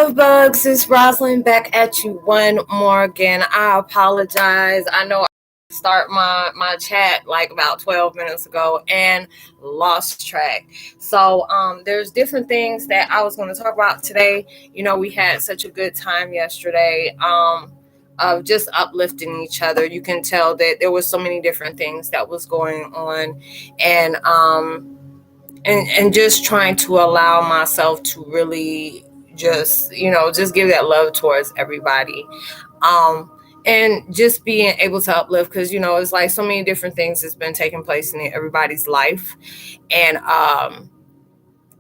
Love bugs, it's Roslynn back at you one more again. I apologize. I know I start my chat like about 12 minutes ago and lost track. So there's different things that I was going to talk about today. We had such a good time yesterday. Of just uplifting each other. You can tell that there was so many different things that was going on, and just trying to allow myself to really just give that love towards everybody, and just being able to uplift, because it's like so many different things that's been taking place in everybody's life, and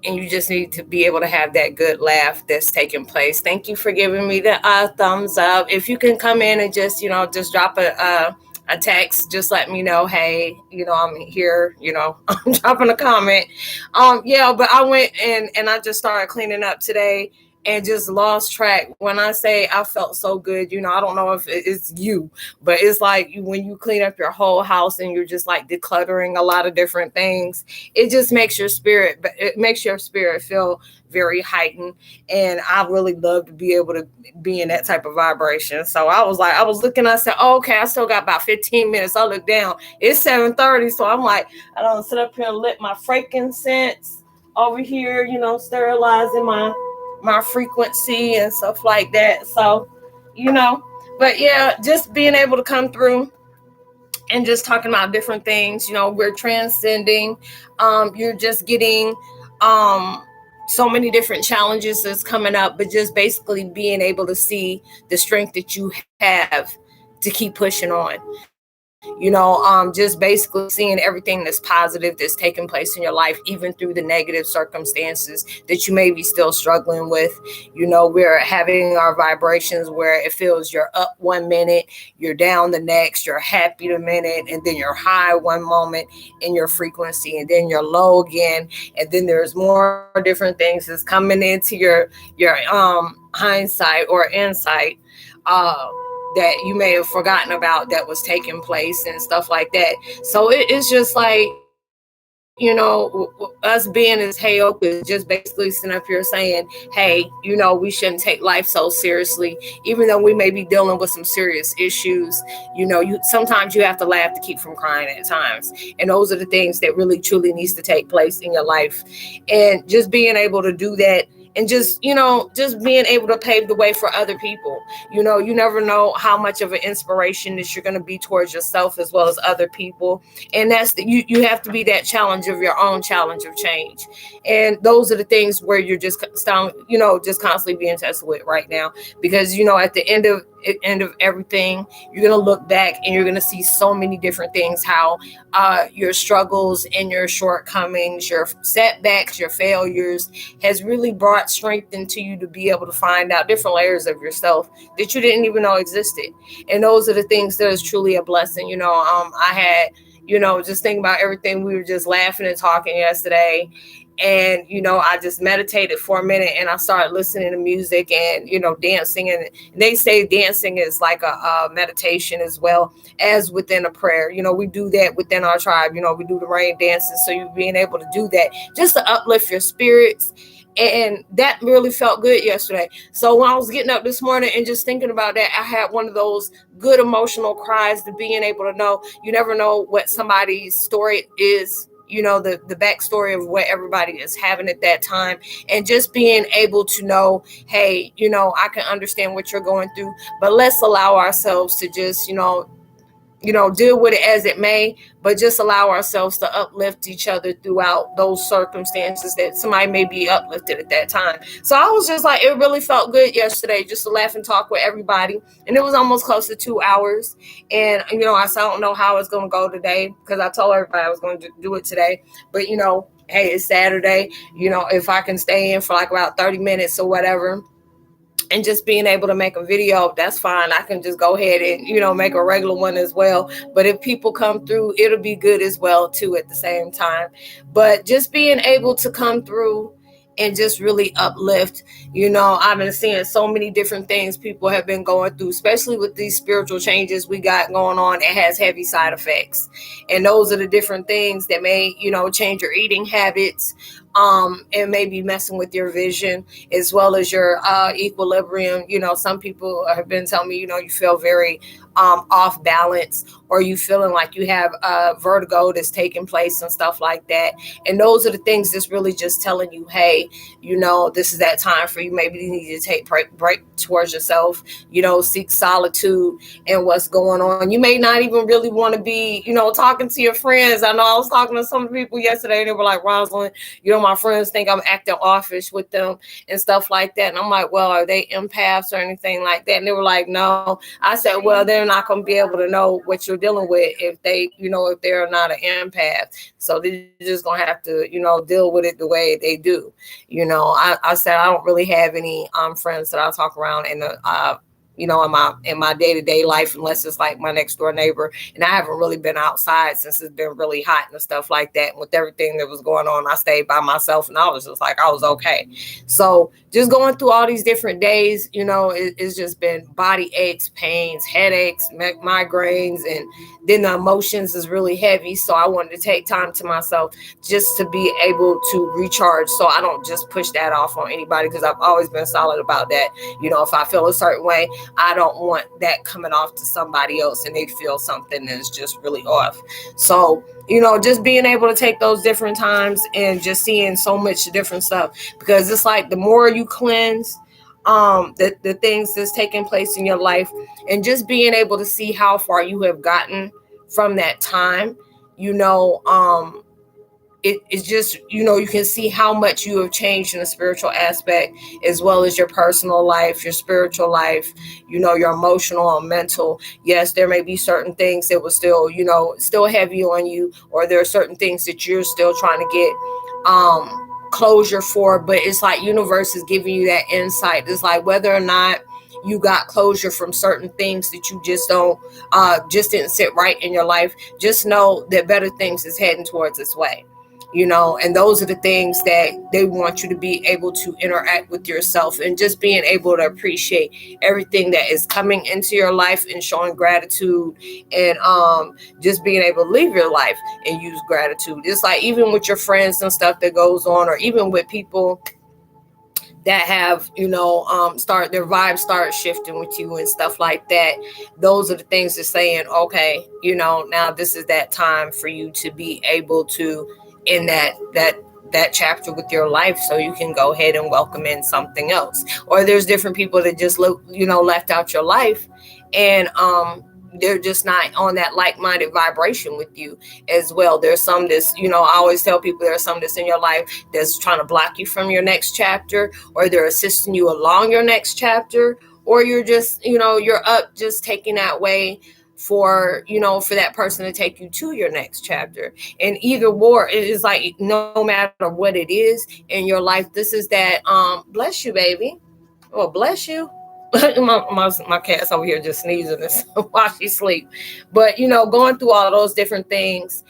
you just need to be able to have that good laugh that's taking place. Thank you for giving me the thumbs up. If you can come in and just drop a text, just let me know, hey, I'm here, I'm dropping a comment. But I went and I just started cleaning up today and just lost track. When I say I felt so good, I don't know if it's you, but it's like when you clean up your whole house and you're just like decluttering a lot of different things, it just makes your spirit feel very heightened. And I really love to be able to be in that type of vibration. So I was looking, I said, oh, okay, I still got about 15 minutes. I look down, it's 7:30. So I'm like, I don't sit up here and lit my frankincense over here, sterilizing my frequency and stuff like that. So, but yeah, just being able to come through and just talking about different things, we're transcending. You're just getting so many different challenges that's coming up, but just basically being able to see the strength that you have to keep pushing on. Just basically seeing everything that's positive that's taking place in your life, even through the negative circumstances that you may be still struggling with. We're having our vibrations where it feels you're up 1 minute, you're down the next, you're happy the minute, and then you're high one moment in your frequency, and then you're low again, and then there's more different things that's coming into your hindsight or insight, that you may have forgotten about that was taking place and stuff like that. So it's just like, us being as Heyokas, just basically sitting up here saying, hey, we shouldn't take life so seriously, even though we may be dealing with some serious issues. Sometimes you have to laugh to keep from crying at times. And those are the things that really truly needs to take place in your life. And just being able to do that, and just being able to pave the way for other people. You never know how much of an inspiration that you're going to be towards yourself as well as other people. And that's you have to be that challenge of your own challenge of change. And those are the things where you're just constantly being tested with right now, because at the end of everything, you're going to look back and you're going to see so many different things, how your struggles and your shortcomings, your setbacks, your failures has really brought strength into you to be able to find out different layers of yourself that you didn't even know existed. And those are the things that is truly a blessing. I had, just thinking about everything. We were just laughing and talking yesterday. And, I just meditated for a minute and I started listening to music and, dancing. And they say dancing is like a meditation as well as within a prayer. We do that within our tribe. We do the rain dances. So you being able to do that just to uplift your spirits. And that really felt good yesterday. So when I was getting up this morning and just thinking about that, I had one of those good emotional cries, to being able to know, you never know what somebody's story is, the backstory of what everybody is having at that time. And just being able to know, hey, I can understand what you're going through, but let's allow ourselves to just, deal with it as it may, but just allow ourselves to uplift each other throughout those circumstances that somebody may be uplifted at that time. So I was just like, it really felt good yesterday just to laugh and talk with everybody. And it was almost close to 2 hours. And, I said, I don't know how it's going to go today, because I told everybody I was going to do it today. But, hey, it's Saturday. If I can stay in for like about 30 minutes or whatever, and just being able to make a video, that's fine. I can just go ahead and, make a regular one as well. But if people come through, it'll be good as well, too, at the same time. But just being able to come through and just really uplift. I've been seeing so many different things people have been going through, especially with these spiritual changes we got going on. It has heavy side effects. And those are the different things that may, change your eating habits. and maybe messing with your vision as well as your equilibrium. Some people have been telling me, you feel very off balance, or you feeling like you have vertigo that's taking place and stuff like that. And those are the things that's really just telling you, hey, this is that time for you. Maybe you need to take break towards yourself, seek solitude and what's going on. You may not even really want to be, talking to your friends. I know I was talking to some people yesterday, and they were like, Roslynn, my friends think I'm acting offish with them and stuff like that. And I'm like, well, are they empaths or anything like that? And they were like, no. I said, well, they're not going to be able to know what you're dealing with if they, if they're not an empath. So they're just going to have to, deal with it the way they do. I said, I don't really have any friends that I talk around in the, in my day-to-day life, unless it's like my next door neighbor. And I haven't really been outside since it's been really hot and stuff like that. And with everything that was going on, I stayed by myself, and I was just like, I was okay. So just going through all these different days, it's just been body aches, pains, headaches, migraines, and then the emotions is really heavy. So I wanted to take time to myself just to be able to recharge, so I don't just push that off on anybody, because I've always been solid about that. If I feel a certain way, I don't want that coming off to somebody else and they feel something that's just really off. So, just being able to take those different times and just seeing so much different stuff, because it's like the more you cleanse the things that's taking place in your life, and just being able to see how far you have gotten from that time, it's just, you can see how much you have changed in the spiritual aspect, as well as your personal life, your spiritual life, your emotional and mental. Yes, there may be certain things that will still, still heavy on you, or there are certain things that you're still trying to get closure for, but it's like universe is giving you that insight. It's like whether or not you got closure from certain things that you just don't just didn't sit right in your life, just know that better things is heading towards its way. And those are the things that they want you to be able to interact with yourself, and just being able to appreciate everything that is coming into your life, and showing gratitude, and just being able to live your life and use gratitude. It's like even with your friends and stuff that goes on, or even with people that have, start their vibes start shifting with you and stuff like that. Those are the things that saying, okay, now this is that time for you to be able to in that chapter with your life, so you can go ahead and welcome in something else. Or there's different people that just left out your life, and they're just not on that like-minded vibration with you as well. There's some that's, I always tell people, there's some that's in your life that's trying to block you from your next chapter, or they're assisting you along your next chapter, or you're just, you're up just taking that way for that person to take you to your next chapter. And either war, it is like, no matter what it is in your life, this is that bless you, baby. Well, bless you. my cat's over here just sneezing while she sleep. But going through all those different things,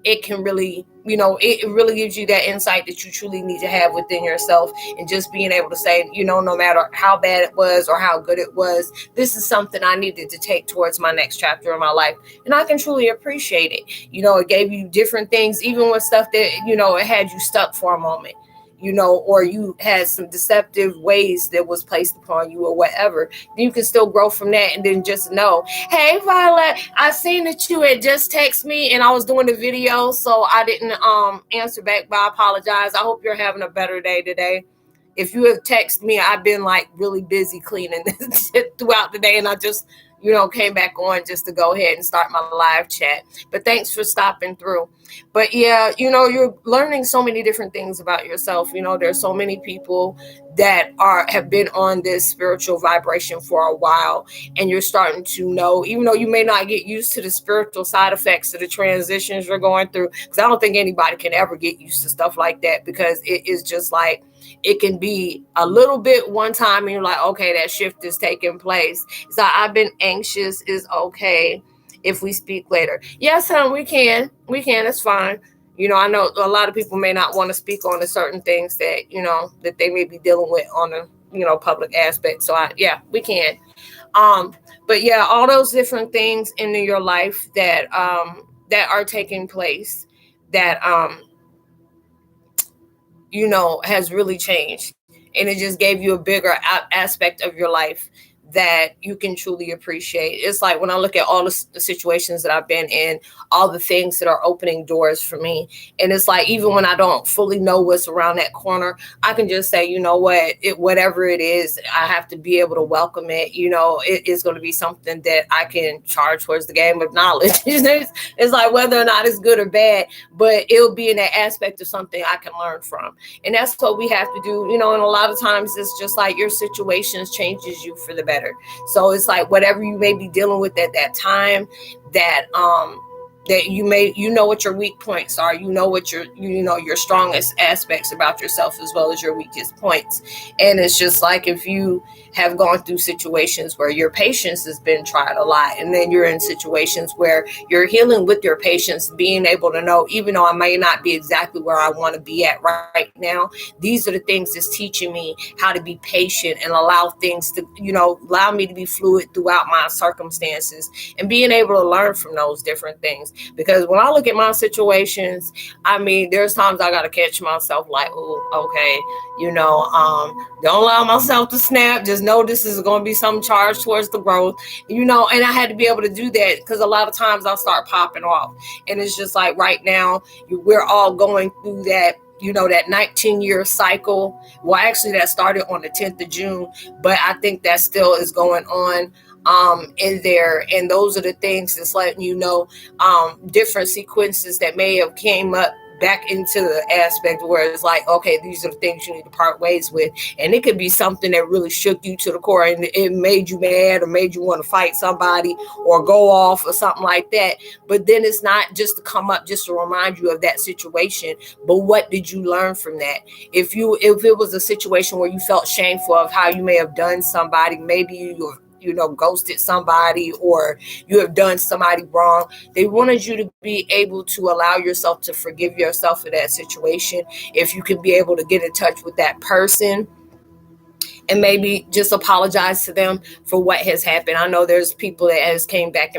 it can really, it really gives you that insight that you truly need to have within yourself, and just being able to say, no matter how bad it was or how good it was, this is something I needed to take towards my next chapter in my life, and I can truly appreciate it. It gave you different things, even with stuff that it had you stuck for a moment, or you had some deceptive ways that was placed upon you or whatever. You can still grow from that, and then just know, hey, Violet, I seen that you had just texted me, and I was doing the video, so I didn't answer back, but I apologize. I hope you're having a better day today. If you have texted me, I've been like really busy cleaning throughout the day, and I just came back on just to go ahead and start my live chat. But thanks for stopping through. But yeah, you're learning so many different things about yourself. There's so many people that have been on this spiritual vibration for a while, and you're starting to know, even though you may not get used to the spiritual side effects of the transitions you're going through, because I don't think anybody can ever get used to stuff like that, because it is just like, it can be a little bit one time and you're like, okay, that shift is taking place. So I've been anxious. Is okay if we speak later? Yes, hon, we can. It's fine. I know a lot of people may not want to speak on the certain things that, that they may be dealing with on a, public aspect. So we can. But yeah, all those different things in your life that are taking place, that has really changed. And it just gave you a bigger aspect of your life that you can truly appreciate. It's like when I look at all the situations that I've been in, all the things that are opening doors for me. And it's like, even when I don't fully know what's around that corner, I can just say, you know what, whatever it is, I have to be able to welcome it. It is going to be something that I can charge towards the game of knowledge. It's like whether or not it's good or bad, but it'll be in that aspect of something I can learn from. And that's what we have to do, and a lot of times it's just like your situations changes you for the better. So it's like whatever you may be dealing with at that time, that you know what your weak points are, what your strongest aspects about yourself as well as your weakest points. And it's just like if you have gone through situations where your patience has been tried a lot, and then you're in situations where you're healing with your patience, being able to know, even though I may not be exactly where I want to be at right now, these are the things that's teaching me how to be patient and allow things to, allow me to be fluid throughout my circumstances, and being able to learn from those different things. Because when I look at my situations, I mean, there's times I got to catch myself like, oh, okay, don't allow myself to snap. Just know this is going to be some charge towards the growth, and I had to be able to do that because a lot of times I'll start popping off. And it's just like right now, we're all going through that, that 19-year cycle. Well, actually that started on the 10th of June, but I think that still is going on in there. And those are the things that's letting different sequences that may have came up back into the aspect where it's like, okay, these are the things you need to part ways with. And it could be something that really shook you to the core and it made you mad or made you want to fight somebody or go off or something like that. But then it's not just to come up just to remind you of that situation, but what did you learn from that? If it was a situation where you felt shameful of how you may have done somebody, maybe you ghosted somebody or you have done somebody wrong, they wanted you to be able to allow yourself to forgive yourself for that situation. If you can be able to get in touch with that person and maybe just apologize to them for what has happened. I know there's people that has came back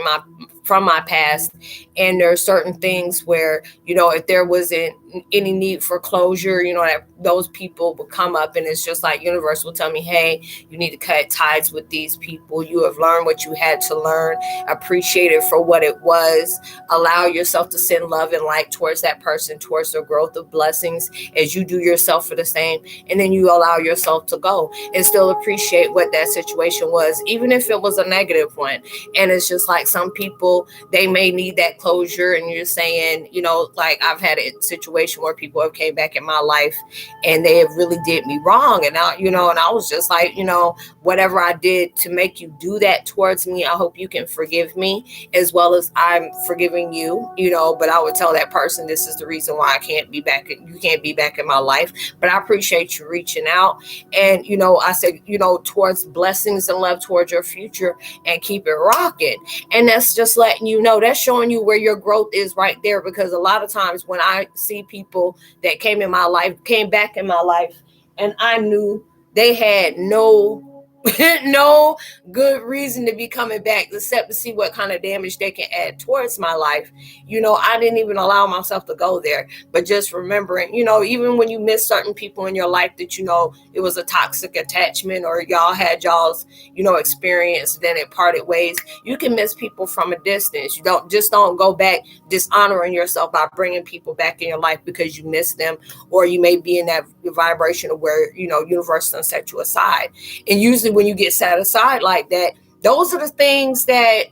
from my past, and there are certain things where, if there wasn't any need for closure, that those people will come up, and it's just like universe will tell me, hey, you need to cut ties with these people. You have learned what you had to learn. Appreciate it for what it was. Allow yourself to send love and light towards that person, towards the growth of blessings, as you do yourself for the same. And then you allow yourself to go and still appreciate what that situation was, even if it was a negative one. And it's just like some people, they may need that closure, and you're saying, like I've had a situation where people have came back in my life and they have really did me wrong, and I was just like, whatever I did to make you do that towards me, I hope you can forgive me as well as I'm forgiving you, but I would tell that person, this is the reason why I can't be back. You can't be back in my life, but I appreciate you reaching out. And, I said, towards blessings and love towards your future, and keep it rocking. And that's just letting you know, that's showing you where your growth is right there. Because a lot of times when I see people that came back in my life, and I knew they had no good reason to be coming back except to see what kind of damage they can add towards my life. I didn't even allow myself to go there. But just remembering, even when you miss certain people in your life that it was a toxic attachment, or y'all had y'all's experience, then it parted ways, you can miss people from a distance. You don't go back dishonoring yourself by bringing people back in your life because you miss them, or you may be in that vibration of where universe done set you aside. And usually when you get set aside like that, those are the things that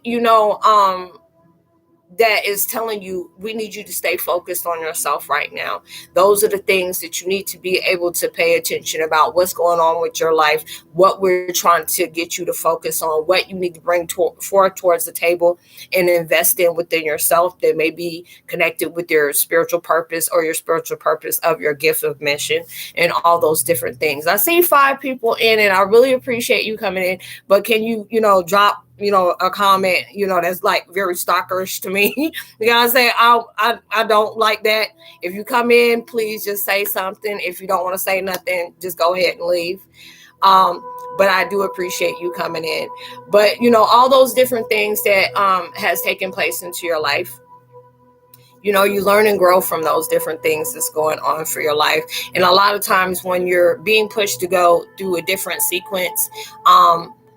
that is telling you, we need you to stay focused on yourself right now. Those are the things that you need to be able to pay attention about, what's going on with your life, what we're trying to get you to focus on, what you need to bring forward towards the table and invest in within yourself that may be connected with your spiritual purpose or your spiritual purpose of your gift of mission and all those different things. I see 5 people in, and I really appreciate you coming in, but can you, drop a comment, that's like very stalkerish to me. You gotta say, I don't like that. If you come in, please just say something. If you don't want to say nothing, just go ahead and leave. But I do appreciate you coming in. But all those different things that has taken place into your life, you learn and grow from those different things that's going on for your life. And a lot of times when you're being pushed to go through a different sequence,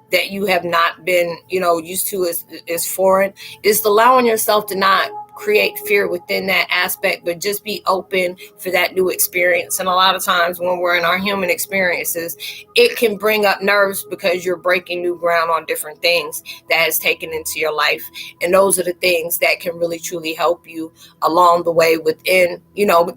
that you have not been, used to, is foreign, is allowing yourself to not create fear within that aspect, but just be open for that new experience. And a lot of times when we're in our human experiences, it can bring up nerves because you're breaking new ground on different things that has taken into your life. And those are the things that can really truly help you along the way within,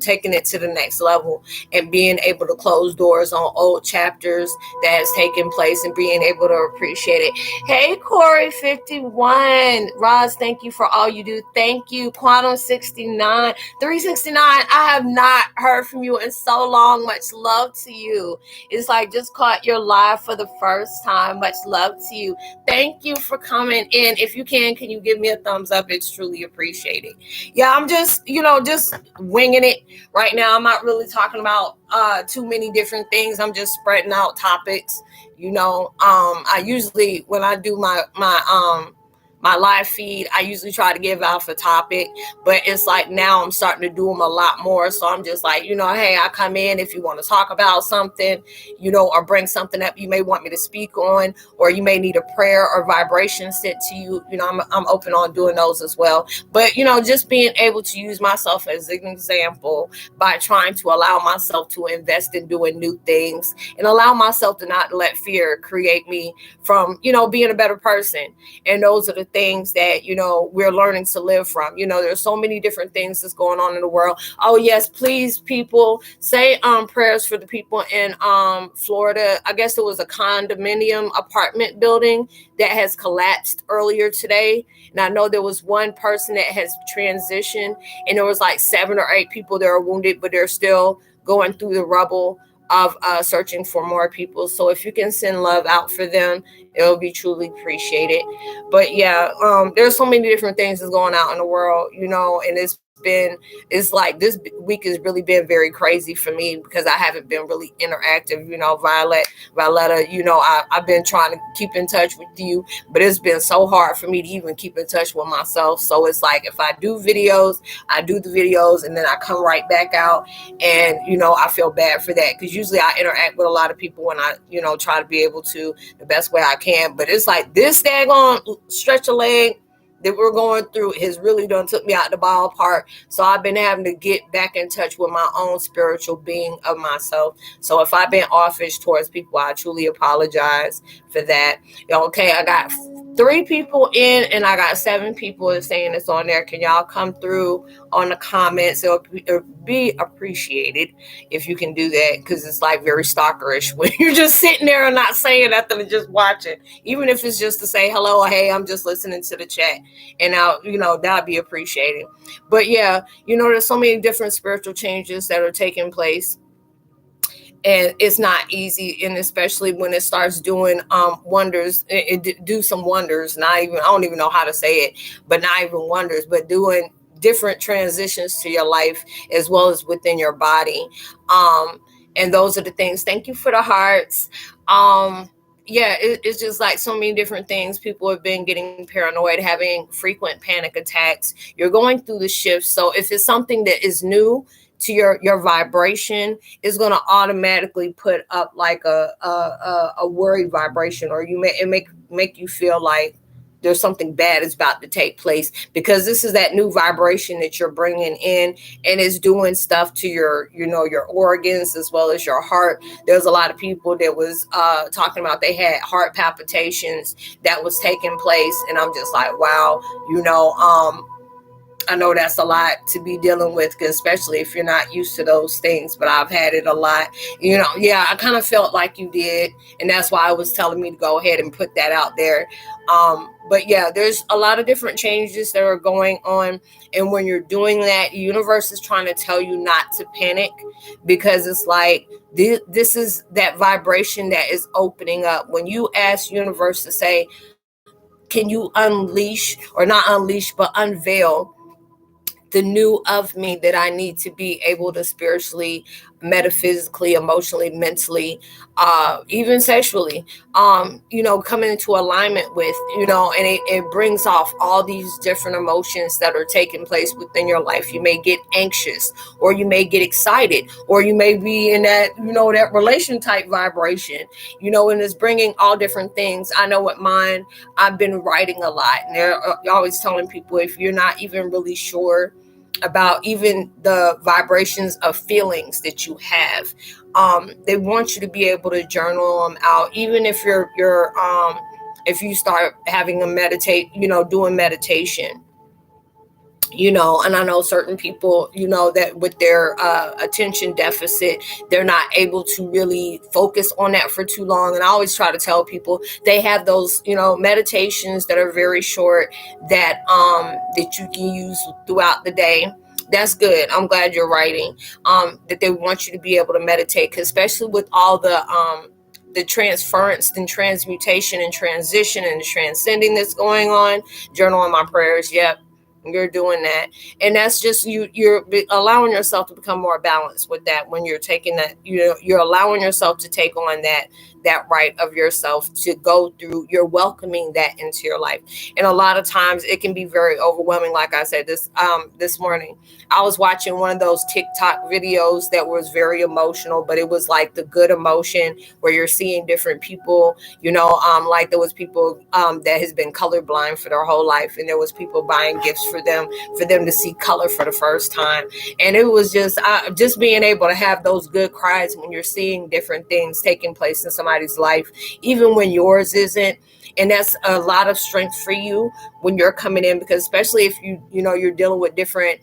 taking it to the next level and being able to close doors on old chapters that has taken place and being able to appreciate it. Hey, Corey 51. Roz, thank you for all you do. Thank you. Quantum 69, 369. I have not heard from you in so long. Much love to you. It's like just caught your live for the first time. Much love to you. Thank you for coming in. If you can you give me a thumbs up? It's truly appreciated. Yeah, I'm just, just winging it right now. I'm not really talking about too many different things. I'm just spreading out topics. I usually, when I do my live feed, I usually try to give out a topic, but it's like now I'm starting to do them a lot more. So I'm just like, hey, I come in if you want to talk about something, or bring something up you may want me to speak on, or you may need a prayer or vibration sent to you. I'm open on doing those as well. But, just being able to use myself as an example by trying to allow myself to invest in doing new things and allow myself to not let fear create me from, being a better person. And those are the things that, we're learning to live from. There's so many different things that's going on in the world. Oh, yes, please, people, say prayers for the people in Florida. I guess it was a condominium apartment building that has collapsed earlier today. And I know there was one person that has transitioned, and there was like 7 or 8 people that are wounded, but they're still going through the rubble of searching for more people. So if you can send love out for them, it'll be truly appreciated. But yeah, there's so many different things that's going out in the world, and it's like this week has really been very crazy for me because I haven't been really interactive. Violetta, I've been trying to keep in touch with you, but it's been so hard for me to even keep in touch with myself. So it's like if I do videos, I do the videos and then I come right back out, and I feel bad for that because usually I interact with a lot of people when I try to be able to the best way I can. But it's like this daggone stretch a leg that we're going through has really done took me out the ballpark. So I've been having to get back in touch with my own spiritual being of myself. So if I've been offish towards people, I truly apologize for that. Okay, I got 3 people in and I got 7 people saying it's on there. Can y'all come through on the comments? It'll be appreciated if you can do that, because it's like very stalkerish when you're just sitting there and not saying nothing and just watching, even if it's just to say hello or hey, I'm just listening to the chat. And that'd be appreciated. But yeah, there's so many different spiritual changes that are taking place, and it's not easy. And especially when it starts doing wonders, it do some wonders. I don't even know how to say it, but not even wonders, but doing different transitions to your life as well as within your body. And those are the things. Thank you for the hearts. Yeah, it's just like so many different things. People have been getting paranoid, having frequent panic attacks. You're going through the shifts. So if it's something that is new to your vibration, is going to automatically put up like a worried vibration, or make you feel like there's something bad is about to take place, because this is that new vibration that you're bringing in, and it's doing stuff to your organs as well as your heart. There's a lot of people that was talking about they had heart palpitations that was taking place, and I'm just like, wow, I know that's a lot to be dealing with, especially if you're not used to those things, but I've had it a lot. Yeah, I kind of felt like you did, and that's why I was telling me to go ahead and put that out there. But yeah, there's a lot of different changes that are going on, and when you're doing that, the universe is trying to tell you not to panic, because it's like this is that vibration that is opening up. When you ask universe to say, can you unleash, or not unleash, but unveil the new of me that I need to be able to spiritually metaphysically, emotionally, mentally, even sexually, coming into alignment with, and it brings off all these different emotions that are taking place within your life. You may get anxious, or you may get excited, or you may be in that, that relation type vibration, and it's bringing all different things. I know with mine, I've been writing a lot, and they're always telling people, if you're not even really sure about even the vibrations of feelings that you have, they want you to be able to journal them out. Even if if you start having doing meditation, and I know certain people, that with their attention deficit, they're not able to really focus on that for too long. And I always try to tell people, they have those, meditations that are very short, that you can use throughout the day. That's good. I'm glad you're writing. That they want you to be able to meditate, 'cause especially with all the transference and transmutation and transition and transcending that's going on. Journaling my prayers. Yep. You're doing that, and that's just you're allowing yourself to become more balanced with that. When you're taking that, you're allowing yourself to take on that right of yourself to go through. You're welcoming that into your life, and a lot of times it can be very overwhelming. Like I said, this morning I was watching one of those TikTok videos that was very emotional, but it was like the good emotion, where you're seeing different people, like there was people that has been colorblind for their whole life, and there was people buying gifts for them to see color for the first time. And it was just being able to have those good cries when you're seeing different things taking place in somebody's life, even when yours isn't. And that's a lot of strength for you when you're coming in, because especially if you're dealing with different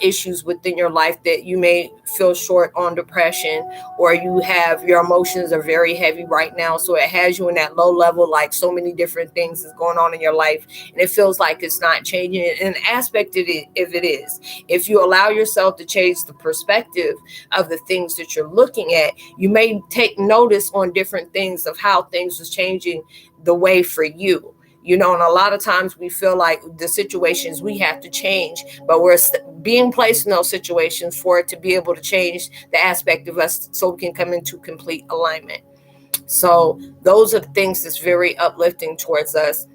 issues within your life, that you may feel short on depression, or your emotions are very heavy right now, so it has you in that low level, like so many different things is going on in your life, and it feels like it's not changing. And an aspect of it, if it is, if you allow yourself to change the perspective of the things that you're looking at, you may take notice on different things of how things is changing the way for you. And a lot of times we feel like the situations we have to change, but we're being placed in those situations for it to be able to change the aspect of us, so we can come into complete alignment. So those are things that's very uplifting towards us.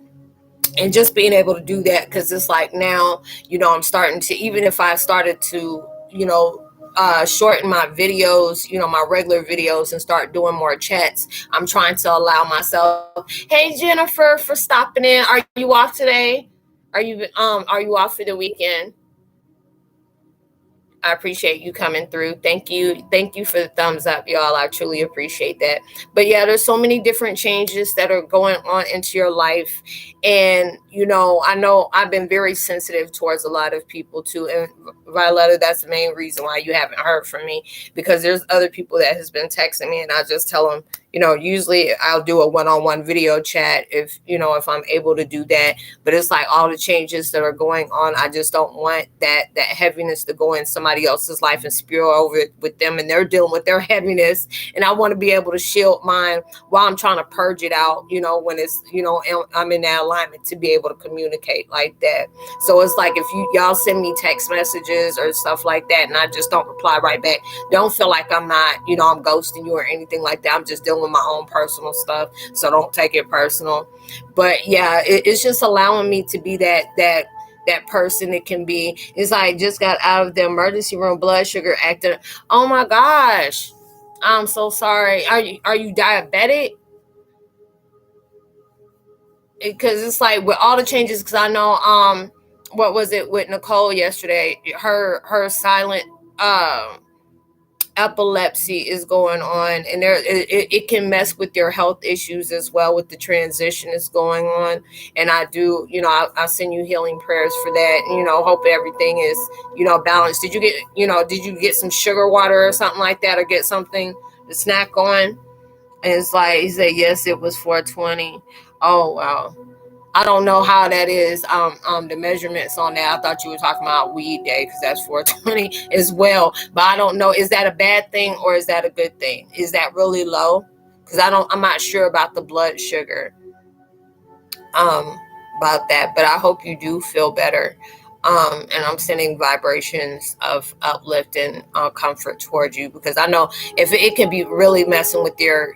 And just being able to do that, because it's like now, I'm starting to, even if I started to, shorten my videos, my regular videos, and start doing more chats, I'm trying to allow myself. Hey, Jennifer, for stopping in. Are you off today? Are you off for the weekend? I appreciate you coming through. Thank you for the thumbs up, y'all. I truly appreciate that. But yeah, there's so many different changes that are going on into your life. And, I know I've been very sensitive towards a lot of people too. And Violetta, that's the main reason why you haven't heard from me, because there's other people that has been texting me, and I just tell them, usually I'll do a one-on-one video chat if I'm able to do that. But it's like all the changes that are going on, I just don't want that heaviness to go in somebody else's life and spill over it with them, and they're dealing with their heaviness. And I want to be able to shield mine while I'm trying to purge it out, when it's, I'm in that alignment to be able to communicate like that. So it's like, if y'all send me text messages or stuff like that, and I just don't reply right back, don't feel like I'm not, I'm ghosting you or anything like that. I'm just dealing with my own personal stuff, so don't take it personal. But yeah, it's just allowing me to be that person. It can be, it's like, just got out of the emergency room, blood sugar acting. Oh my gosh, I'm so sorry. Are you diabetic? Because it's like with all the changes, because I know what was it with Mckoy yesterday, her silent epilepsy is going on, and it can mess with your health issues as well, with the transition that's going on. And I do, I'll send you healing prayers for that, and hope everything is balanced. Did you get some sugar water or something like that, or get something to snack on? And it's like, he said yes, it was 420. Oh wow. I don't know how that is, the measurements on that. I thought you were talking about weed day, because that's 420 as well. But I don't know, is that a bad thing or is that a good thing? Is that really low? Because I'm not sure about the blood sugar, about that. But I hope you do feel better. And I'm sending vibrations of uplift and comfort towards you, because I know if it can be really messing with your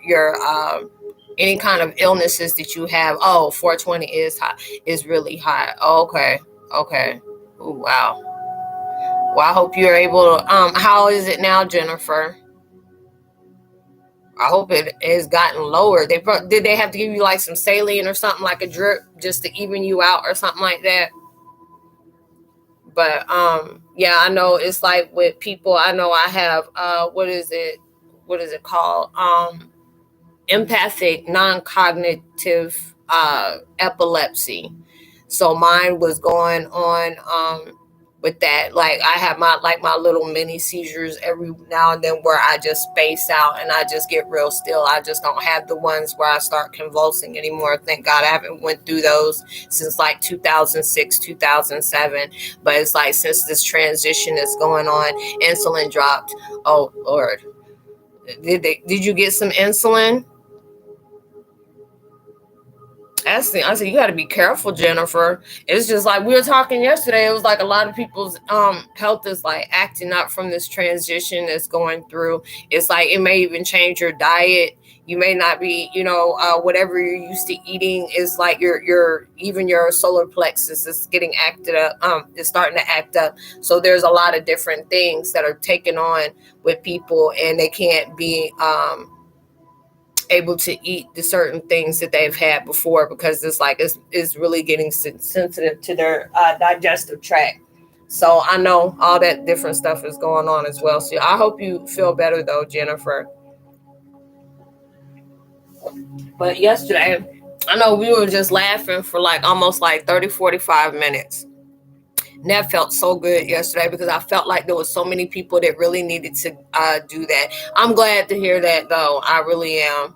any kind of illnesses that you have. Oh, 420 is high, is really high. Oh, okay. Ooh, wow. Well, I hope you're able to. How is it now, Jennifer? I hope it has gotten lower. Did they have to give you like some saline or something, like a drip, just to even you out or something like that? But yeah, I know it's like with people. I know I have what is it called, empathic non-cognitive epilepsy. So mine was going on with that. Like I have my little mini seizures every now and then where I just space out and I just get real still. I just don't have the ones where I start convulsing anymore. Thank God I haven't went through those since like 2006, 2007. But it's like since this transition is going on, insulin dropped. Oh Lord. Did you get some insulin? I said, you got to be careful, Jennifer. It's just like we were talking yesterday. It was like a lot of people's health is like acting up from this transition that's going through. It's like it may even change your diet. You may not be, whatever you're used to eating is like your even your solar plexus is getting acted up. Is starting to act up. So there's a lot of different things that are taken on with people, and they can't be able to eat the certain things that they've had before, because it's really getting sensitive to their digestive tract. So I know all that different stuff is going on as well. So I hope you feel better though, Jennifer. But yesterday, I know we were just laughing for like almost like 30, 45 minutes. And that felt so good yesterday because I felt like there was so many people that really needed to do that. I'm glad to hear that though. I really am.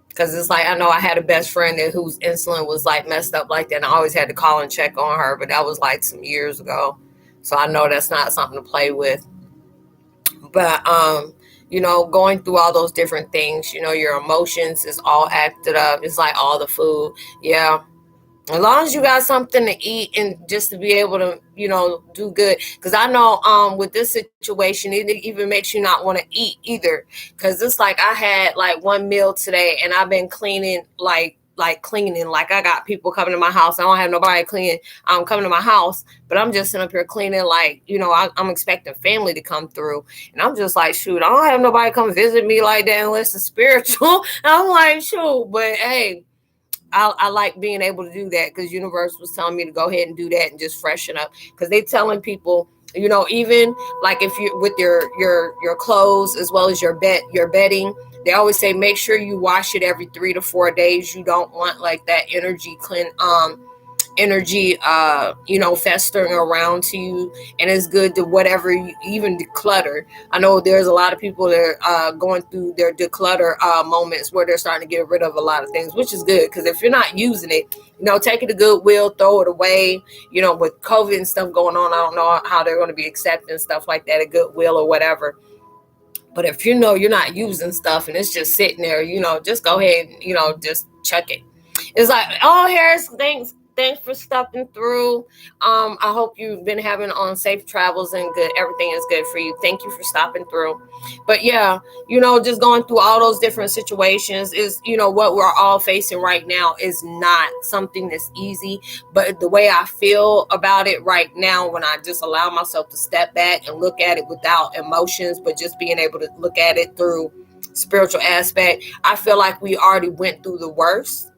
Because it's like, I know I had a best friend whose insulin was like messed up like that. And I always had to call and check on her. But that was like some years ago. So I know that's not something to play with. But, going through all those different things, your emotions is all acted up. It's like all the food. Yeah. As long as you got something to eat and just to be able to, do good. Because I know with this situation, it even makes you not want to eat either. Because it's like I had like one meal today and I've been cleaning cleaning. Like I got people coming to my house. I don't have nobody cleaning. Coming to my house, but I'm just sitting up here cleaning. Like, I'm expecting family to come through. And I'm just like, shoot, I don't have nobody come visit me like that unless it's spiritual. And I'm like, shoot, but hey, I like being able to do that because universe was telling me to go ahead and do that and just freshen up, because they telling people, even like if you with your clothes as well as your bedding, they always say make sure you wash it every 3 to 4 days. You don't want like that energy festering around to you. And it's good to whatever you even declutter. I know there's a lot of people that are going through their declutter moments where they're starting to get rid of a lot of things, which is good, because if you're not using it, take it to Goodwill, throw it away. With COVID and stuff going on, I don't know how they're going to be accepting stuff like that at Goodwill or whatever. But if you're not using stuff and it's just sitting there, just go ahead and, just chuck it. It's like, oh, Harris, thanks for stopping through. I hope you've been having on safe travels and good. Everything is good for you. Thank you for stopping through. But yeah, just going through all those different situations is, what we're all facing right now is not something that's easy. But the way I feel about it right now, when I just allow myself to step back and look at it without emotions, but just being able to look at it through spiritual aspect, I feel like we already went through the worst.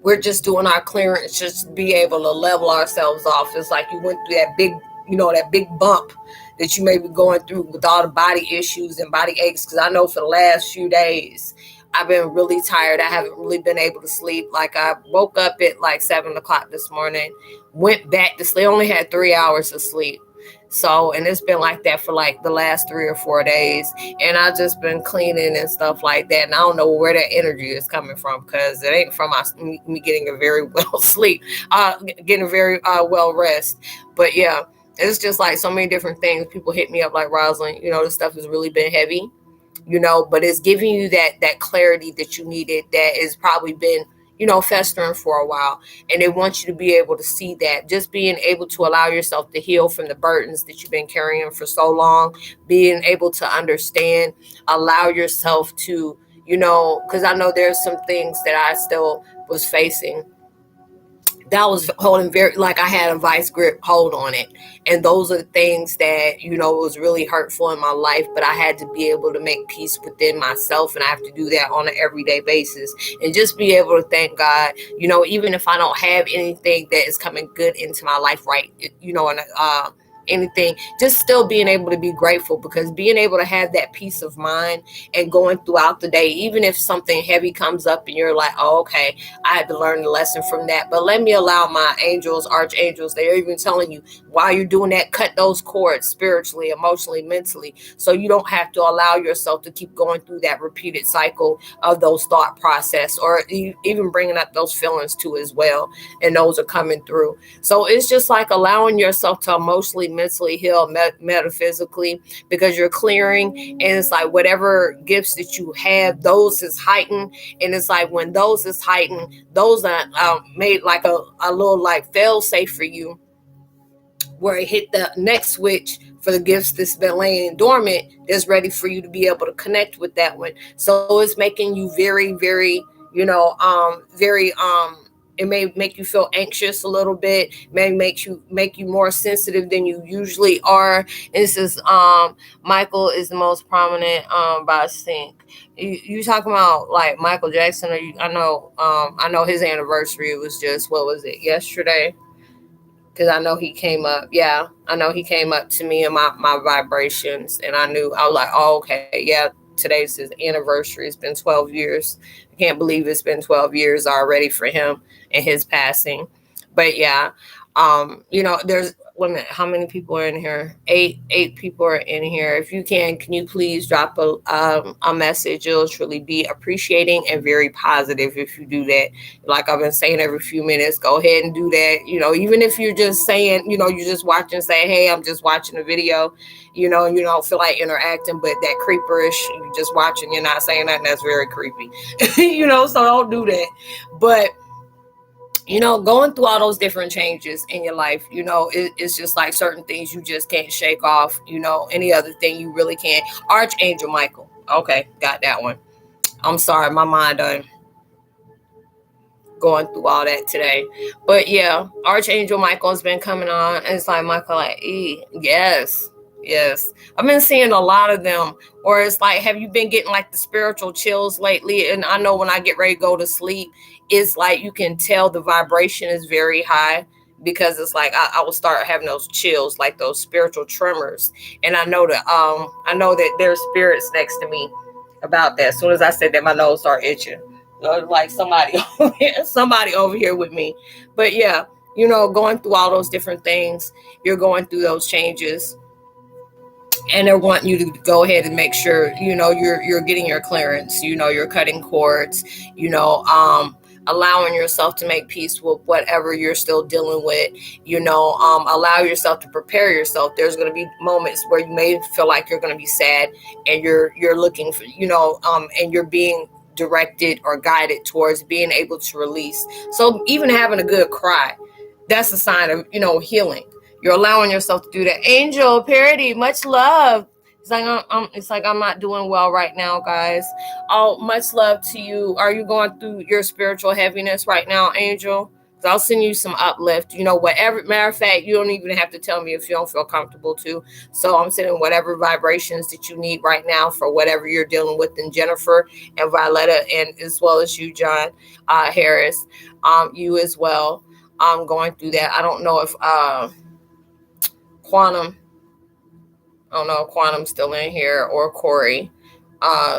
We're just doing our clearance just to be able to level ourselves off. It's like you went through that big bump that you may be going through with all the body issues and body aches. Because I know for the last few days, I've been really tired. I haven't really been able to sleep. Like I woke up at like 7 o'clock this morning, went back to sleep, only had 3 hours of sleep. So, and it's been like that for like the last 3 or 4 days. And I've just been cleaning and stuff like that. And I don't know where that energy is coming from, because it ain't from me getting a very well sleep, getting a very well rest. But yeah, it's just like so many different things. People hit me up like, Roslynn, this stuff has really been heavy, but it's giving you that clarity that you needed, that has probably been, festering for a while. And they want you to be able to see that. Just being able to allow yourself to heal from the burdens that you've been carrying for so long, being able to understand, allow yourself to, because I know there's some things that I still was facing that was holding very, like I had a vice grip hold on it. And those are the things that, was really hurtful in my life, but I had to be able to make peace within myself. And I have to do that on an everyday basis and just be able to thank God, even if I don't have anything that is coming good into my life, right. And, anything, just still being able to be grateful, because being able to have that peace of mind and going throughout the day, even if something heavy comes up and you're like, oh, okay, I had to learn the lesson from that, but let me allow my angels, archangels, they're even telling you while you're doing that, cut those cords spiritually, emotionally, mentally, so you don't have to allow yourself to keep going through that repeated cycle of those thought process, or even bringing up those feelings too as well, and those are coming through. So it's just like allowing yourself to emotionally, mentally heal, metaphysically, because you're clearing. And it's like whatever gifts that you have, those is heightened. And it's like when those is heightened, those are made like a little like fail safe for you, where it hit the next switch for the gifts that's been laying dormant, that's ready for you to be able to connect with that one. So it's making you very, very, very it may make you feel anxious a little bit, may make you more sensitive than you usually are. And this is Michael is the most prominent by sync. You talking about like Michael Jackson, or I know his anniversary was just, what was it, yesterday? Because I know he came up. Yeah, I know he came up to me and my vibrations, and I was like, oh, okay, yeah, today's his anniversary. It's been 12 years. I can't believe it's been 12 years already for him and his passing. But yeah, there's, wait a minute, how many people are in here? Eight people are in here. If you can you please drop a message? It'll truly be appreciating and very positive if you do that. Like I've been saying every few minutes, go ahead and do that. Even if you're just saying, you're just watching, say, hey, I'm just watching a video, and you don't feel like interacting, but that creeperish, you're just watching, you're not saying nothing, that's very creepy. So don't do that. But going through all those different changes in your life, it's just like certain things you just can't shake off. Any other thing you really can't. Archangel Michael. Okay, got that one. I'm sorry, my mind done going through all that today. But yeah, Archangel Michael has been coming on, and it's like Michael, like, yes. I've been seeing a lot of them. Or it's like, have you been getting like the spiritual chills lately? And I know when I get ready to go to sleep, it's like you can tell the vibration is very high, because it's like I will start having those chills, like those spiritual tremors. And I know that there's spirits next to me about that. As soon as I said that, my nose started itching. Like somebody over here with me. But yeah, going through all those different things, you're going through those changes, and they're wanting you to go ahead and make sure you're getting your clearance, you're cutting cords, allowing yourself to make peace with whatever you're still dealing with, allow yourself to prepare yourself. There's going to be moments where you may feel like you're going to be sad, and you're looking for, and you're being directed or guided towards being able to release. So even having a good cry, that's a sign of, healing. You're allowing yourself to do that. Angel, Parody, much love. It's like I'm not doing well right now, guys. Oh, much love to you. Are you going through your spiritual heaviness right now, Angel? Because I'll send you some uplift. Whatever. Matter of fact, you don't even have to tell me if you don't feel comfortable to. So I'm sending whatever vibrations that you need right now for whatever you're dealing with. And Jennifer and Violetta, and as well as you, John Harris, you as well. I'm going through that. I don't know if Quantum, I don't know if Quantum's still in here, or Corey.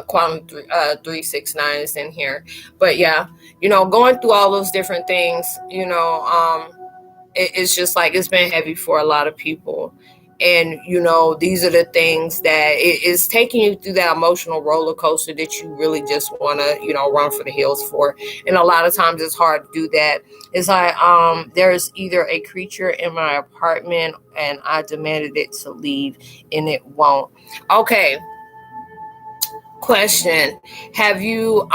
Quantum 369 is in here. But yeah, going through all those different things, it's just like it's been heavy for a lot of people. And these are the things that is taking you through that emotional roller coaster that you really just want to run for the hills for. And a lot of times it's hard to do that. It's like there's either a creature in my apartment, and I demanded it to leave, and it won't. Okay, Question: have you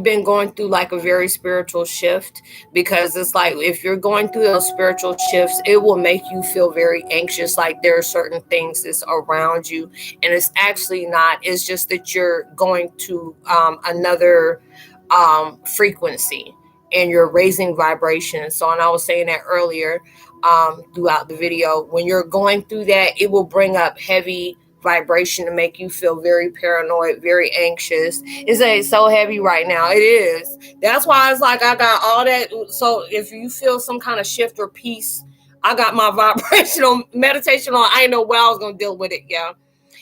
been going through like a very spiritual shift? Because it's like if you're going through those spiritual shifts, it will make you feel very anxious, like there are certain things that's around you, and it's actually not. It's just that you're going to another frequency, and you're raising vibrations. So, and I was saying that earlier throughout the video, when you're going through that, it will bring up heavy vibration to make you feel very paranoid, very anxious. It's so heavy right now. It is. That's why it's like I got all that. So if you feel some kind of shift or peace, I got my vibrational meditation on. I didn't know where I was gonna deal with it. Yeah.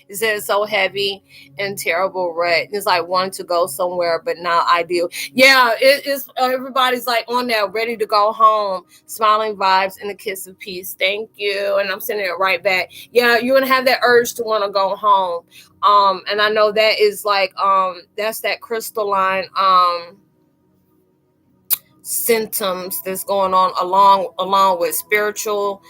It says so heavy and terrible rut. It's like wanting to go somewhere, but not ideal. Yeah, it's everybody's like on there, ready to go home, smiling vibes and a kiss of peace. Thank you. And I'm sending it right back. Yeah, you're gonna have that urge to want to go home. And I know that is like that's that crystalline symptoms that's going on along with spiritual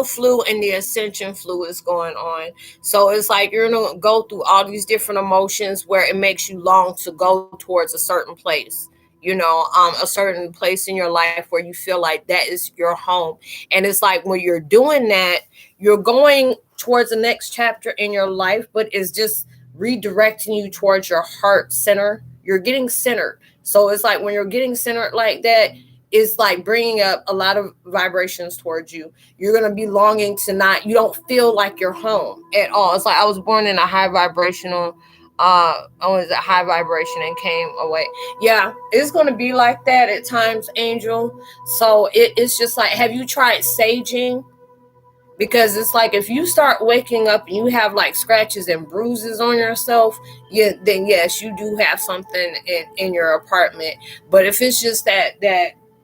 flu, and the ascension flu is going on. So it's like you're gonna go through all these different emotions where it makes you long to go towards a certain place, a certain place in your life where you feel like that is your home. And it's like when you're doing that, you're going towards the next chapter in your life, but it's just redirecting you towards your heart center. You're getting centered. So it's like when you're getting centered like that, it's like bringing up a lot of vibrations towards you. You're going to be longing to not, you don't feel like you're home at all. It's like I was born in a high vibrational, I was a high vibration and came away. Yeah, it's going to be like that at times, Angel. So it's just like, have you tried saging? Because it's like if you start waking up and you have like scratches and bruises on yourself, yeah, then yes, you do have something in your apartment. But if it's just that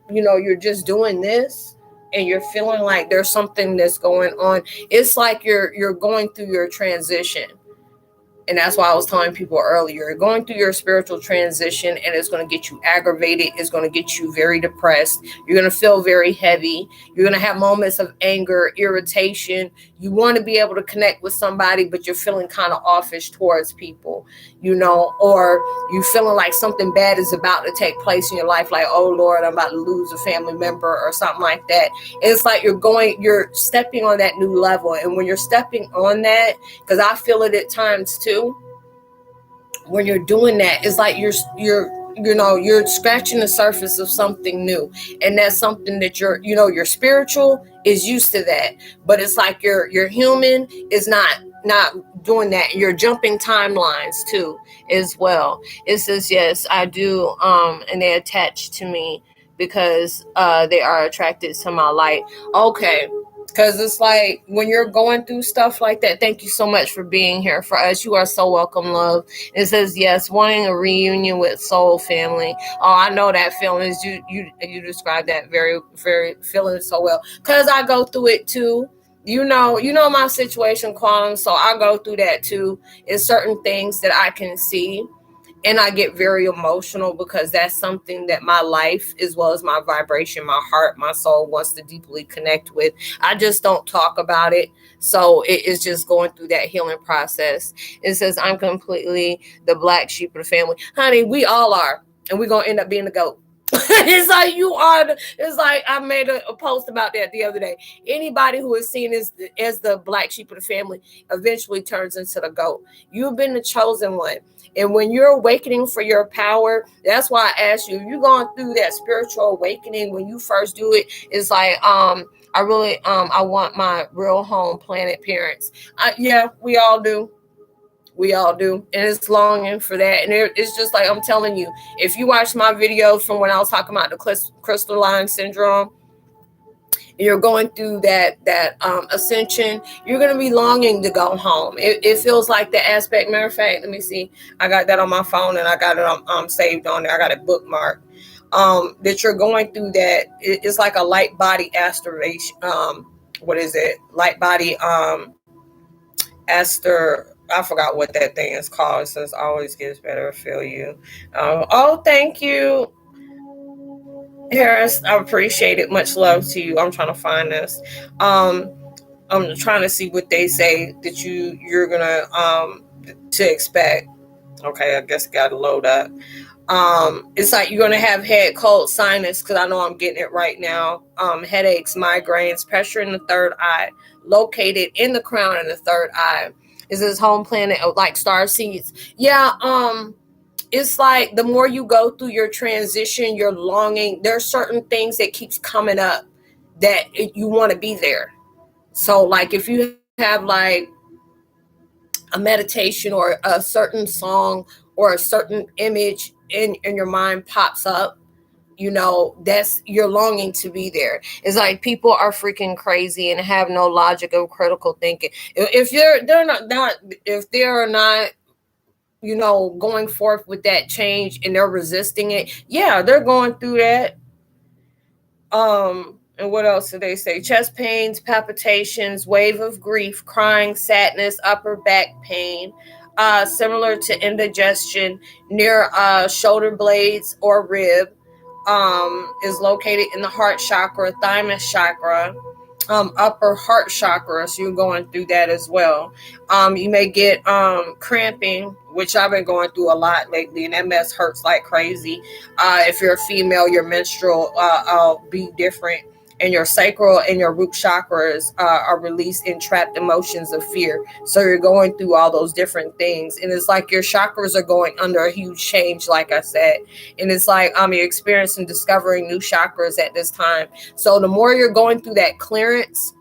you're just doing this and you're feeling like there's something that's going on, it's like you're going through your transition. And that's why I was telling people earlier, you're going through your spiritual transition, and it's going to get you aggravated. It's going to get you very depressed. You're going to feel very heavy. You're going to have moments of anger, irritation. You want to be able to connect with somebody, but you're feeling kind of offish towards people, or you feeling like something bad is about to take place in your life. Like, oh Lord, I'm about to lose a family member or something like that. It's like you're stepping on that new level. And when you're stepping on that, because I feel it at times too, when you're doing that, it's like you're scratching the surface of something new. And that's something that your spiritual is used to that, but it's like your human is not doing that. You're jumping timelines too as well. It says yes, I do, and they attach to me because they are attracted to my light. Okay. Because it's like when you're going through stuff like that, thank you so much for being here for us. You are so welcome, love. It says, yes, wanting a reunion with soul family. Oh, I know that feeling. You described that very, very feeling so well. Because I go through it too. You know my situation, Quantum, so I go through that too. It's certain things that I can see. And I get very emotional because that's something that my life, as well as my vibration, my heart, my soul wants to deeply connect with. I just don't talk about it. So it is just going through that healing process. It says, I'm completely the black sheep of the family. Honey, we all are. And we're going to end up being the goat. It's like you are. It's like I made a post about that the other day. Anybody who is seen as the black sheep of the family eventually turns into the goat. You've been the chosen one. And when you're awakening for your power, that's why I asked you, you're going through that spiritual awakening. When you first do it, it's like, I really, I want my real home planet parents. Yeah, we all do. We all do. And it's longing for that. And it's just like, I'm telling you, if you watch my videos from when I was talking about the crystalline syndrome, you're going through that ascension, you're going to be longing to go home. It feels like the aspect. Matter of fact, let me see. I got that on my phone and I got it saved on there. I got it bookmarked. That you're going through that. It's like a light body aspiration. What is it? Light body aster. I forgot what that thing is called. It says always gets better. Feel you. Oh, thank you, Harris. I appreciate it. Much love to you. I'm trying to find this. I'm trying to see what they say that you're gonna to expect. Okay, I guess gotta load up. It's like you're gonna have head cold, sinus, because I know I'm getting it right now. Headaches, migraines, pressure in the third eye, located in the crown and the third eye. Is this home planet like star seeds? Yeah. It's like the more you go through your transition, your longing. There's certain things that keeps coming up that you want to be there. So, like if you have like a meditation or a certain song or a certain image in your mind pops up, that's you're longing to be there. It's like people are freaking crazy and have no logic of critical thinking. If they're not if they're not going forth with that change and they're resisting it, yeah, they're going through that. And what else did they say? Chest pains, palpitations, wave of grief, crying, sadness, upper back pain, similar to indigestion near shoulder blades or rib, is located in the heart chakra, thymus chakra, upper heart chakra. So you're going through that as well. You may get cramping, which I've been going through a lot lately, and that mess hurts like crazy. If you're a female, your menstrual be different, and your sacral and your root chakras are released in trapped emotions of fear. So you're going through all those different things, and it's like your chakras are going under a huge change, like I said. And it's like you're experiencing discovering new chakras at this time. So the more you're going through that clearance,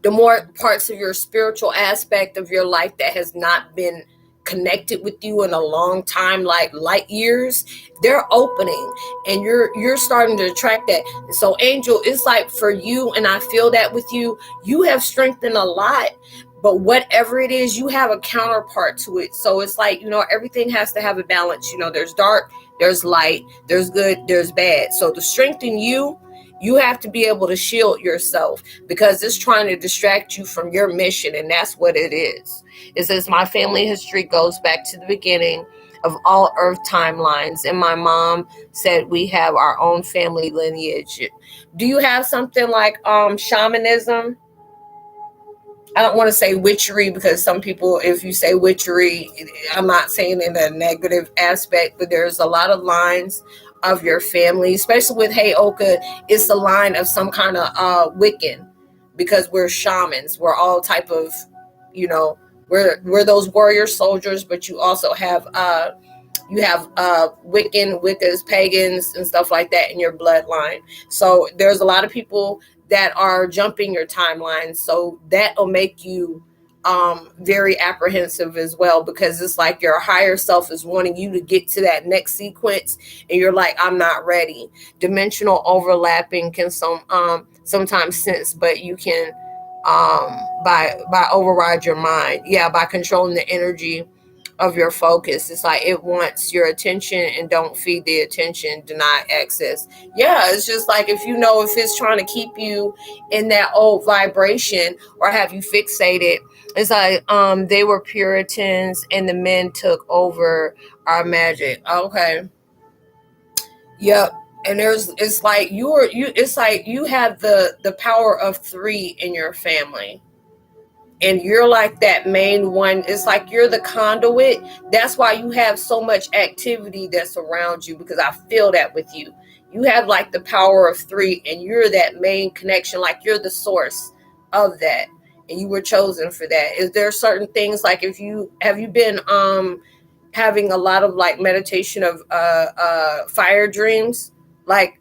the more parts of your spiritual aspect of your life that has not been connected with you in a long time, like light years, they're opening, and you're starting to attract that. So Angel, it's like for you, and I feel that with you, you have strengthened a lot, but whatever it is, you have a counterpart to it. So it's like, everything has to have a balance. There's dark, there's light, there's good, there's bad. So to strengthen you, you have to be able to shield yourself, because it's trying to distract you from your mission, and that's what it is. It says my family history goes back to the beginning of all earth timelines, and my mom said we have our own family lineage. Do you have something like shamanism? I don't want to say witchery, because some people, if you say witchery, I'm not saying in a negative aspect, but there's a lot of lines of your family, especially with Heyoka. It's a line of some kind of Wiccan, because we're shamans. We're all type of, we're those warrior soldiers, but you also have Wiccas, pagans, and stuff like that in your bloodline. So there's a lot of people that are jumping your timeline. So that'll make you very apprehensive as well, because it's like your higher self is wanting you to get to that next sequence, and you're like, I'm not ready. Dimensional overlapping can sometimes sense, but you can by override your mind. Yeah, by controlling the energy of your focus. It's like it wants your attention, and don't feed the attention, deny access. Yeah, it's just like if it's trying to keep you in that old vibration or have you fixated. It's like they were Puritans and the men took over our magic. Okay. Yep. And it's like it's like you have the power of 3 in your family, and you're like that main one. It's like you're the conduit. That's why you have so much activity that's around you, because I feel that with you. You have like the power of 3, and you're that main connection, like you're the source of that, and you were chosen for that. Is there certain things, like have you been having a lot of like meditation of fire dreams, like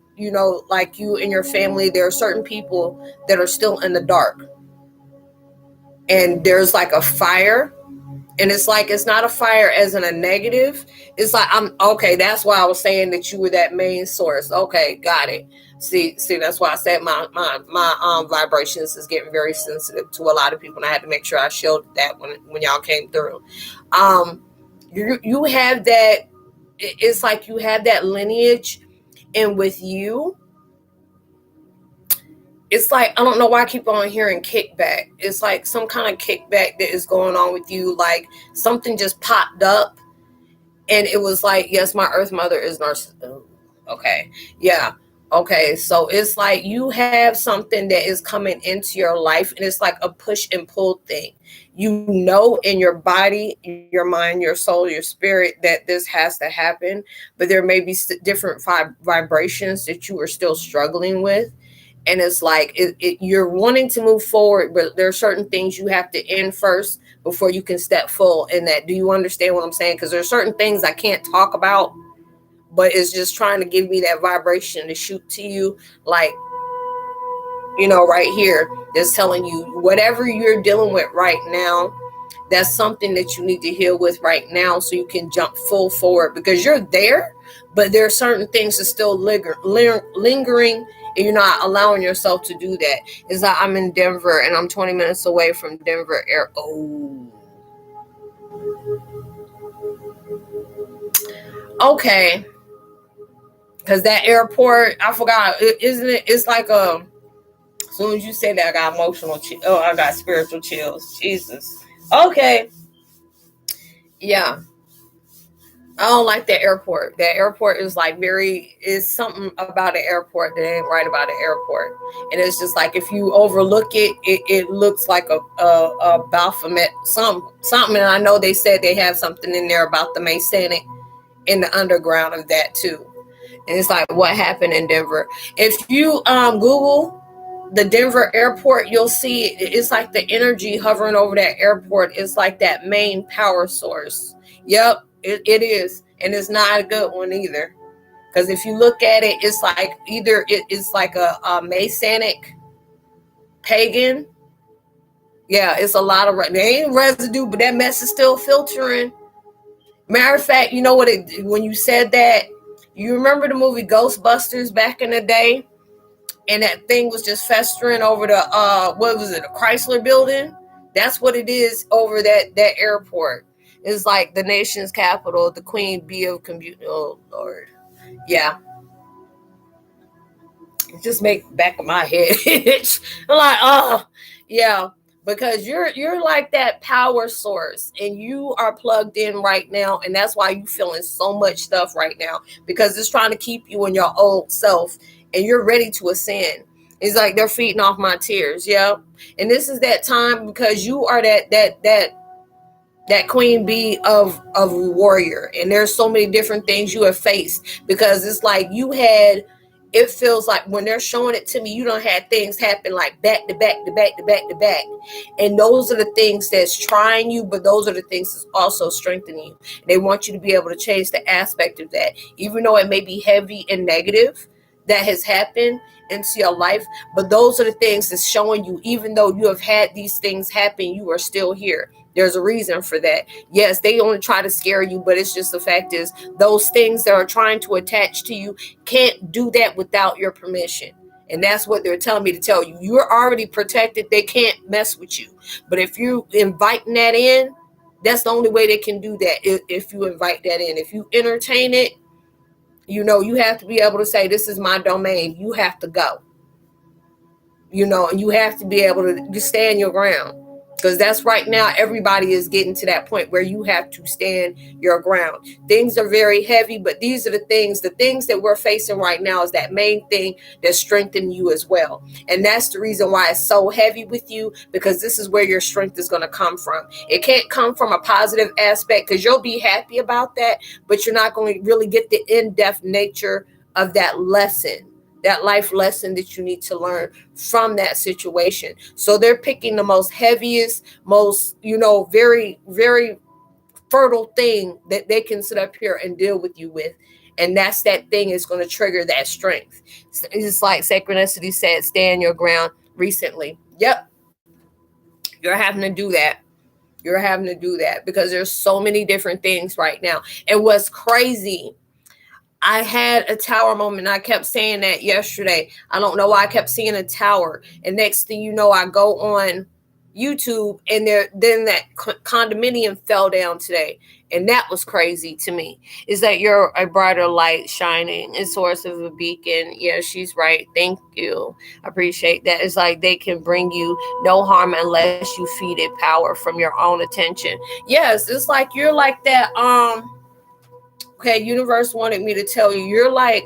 like you and your family, there are certain people that are still in the dark, and there's like a fire, and it's like it's not a fire as in a negative. It's like I'm okay. That's why I was saying that you were that main source. Okay, got it. See, that's why I said my vibrations is getting very sensitive to a lot of people, and I had to make sure I shielded that when y'all came through. You have that. It's like you have that lineage, and with you, it's like, I don't know why I keep on hearing kickback. It's like some kind of kickback that is going on with you. Like something just popped up, and it was like, yes, my earth mother is narcissistic. Okay. Yeah. Okay. So it's like you have something that is coming into your life, and it's like a push and pull thing. You know in your body, your mind, your soul, your spirit that this has to happen, but there may be different vibrations that you are still struggling with. And it's like you're wanting to move forward, but there are certain things you have to end first before you can step full in that. Do you understand what I'm saying? Because there are certain things I can't talk about, but it's just trying to give me that vibration to shoot to you, like, right here, that's telling you whatever you're dealing with right now, that's something that you need to heal with right now so you can jump full forward, because you're there, but there are certain things that still lingering, and you're not allowing yourself to do that. It's like I'm in Denver and I'm 20 minutes away from Denver Air. Oh, okay. Because that airport, I forgot, isn't it? It's like as soon as you say that, I got emotional I got spiritual chills. Jesus. Okay. Yeah. I don't like that airport. That airport is like is something about the airport that ain't right about the airport. And it's just like if you overlook it looks like a Baphomet something. And I know they said they have something in there about the Masonic in the underground of that too. And it's like what happened in Denver. If you Google the Denver airport, you'll see it's like the energy hovering over that airport. It's like that main power source. Yep, it is. And it's not a good one either. Because if you look at it, it's like either it's like a Masonic pagan. Yeah, it's a lot of, there ain't residue, but that mess is still filtering. Matter of fact, you know what, when you said that, you remember the movie Ghostbusters back in the day? And that thing was just festering over the what was it, a Chrysler building? That's what it is over that airport. It's like the nation's capital, the queen bee of computer. Oh Lord, yeah. It just make the back of my head itch. I'm like, oh yeah, because you're like that power source, and you are plugged in right now, and that's why you feeling so much stuff right now, because it's trying to keep you in your old self, and you're ready to ascend. It's like they're feeding off my tears, yeah. And this is that time, because you are that queen bee of warrior, and there's so many different things you have faced, because it's like it feels like when they're showing it to me, you don't have things happen like back to back to back to back to back. And those are the things that's trying you, but those are the things that's also strengthening you. They want you to be able to change the aspect of that, even though it may be heavy and negative that has happened into your life. But those are the things that's showing you, even though you have had these things happen, you are still here. There's a reason for that. Yes, they only try to scare you, but it's just the fact is those things that are trying to attach to you can't do that without your permission. And that's what they're telling me to tell you. You're already protected. They can't mess with you. But if you inviting that in, that's the only way they can do that. If you invite that in, if you entertain it, you have to be able to say, this is my domain. You have to go. And you have to be able to just stand your ground. Because that's right now, everybody is getting to that point where you have to stand your ground. Things are very heavy, but these are the things that we're facing right now is that main thing that's strengthening you as well. And that's the reason why it's so heavy with you, because this is where your strength is going to come from. It can't come from a positive aspect, because you'll be happy about that, but you're not going to really get the in-depth nature of that lesson. That life lesson that you need to learn from that situation. So they're picking the most heaviest, most, very, very fertile thing that they can sit up here and deal with you with. And that's that thing is going to trigger that strength. It's like Synchronicity said, stand your ground recently. Yep. You're having to do that. You're having to do that because there's so many different things right now. And what's crazy, I had a tower moment. I kept saying that yesterday. I don't know why I kept seeing a tower. And next thing you know, I go on YouTube and then that condominium fell down today. And that was crazy to me. Is that you're a brighter light shining, a source of a beacon. Yeah, she's right. Thank you. I appreciate that. It's like they can bring you no harm unless you feed it power from your own attention. Yes, it's like you're like that. Okay, universe wanted me to tell you, you're like,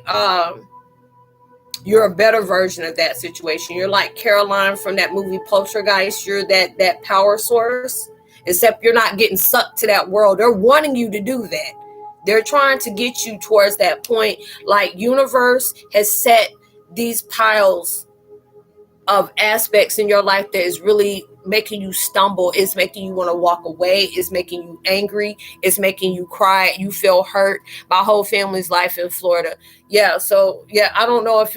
you're a better version of that situation. You're like Caroline from that movie Poltergeist. You're that power source. except you're not getting sucked to that world. They're wanting you to do that. They're trying to get you towards that point. Like, universe has set these piles of aspects in your life that is really making you stumble. It's making you want to walk away. It's making you angry. It's making you cry. You feel hurt. My whole family's life in Florida. Yeah. So yeah, I don't know if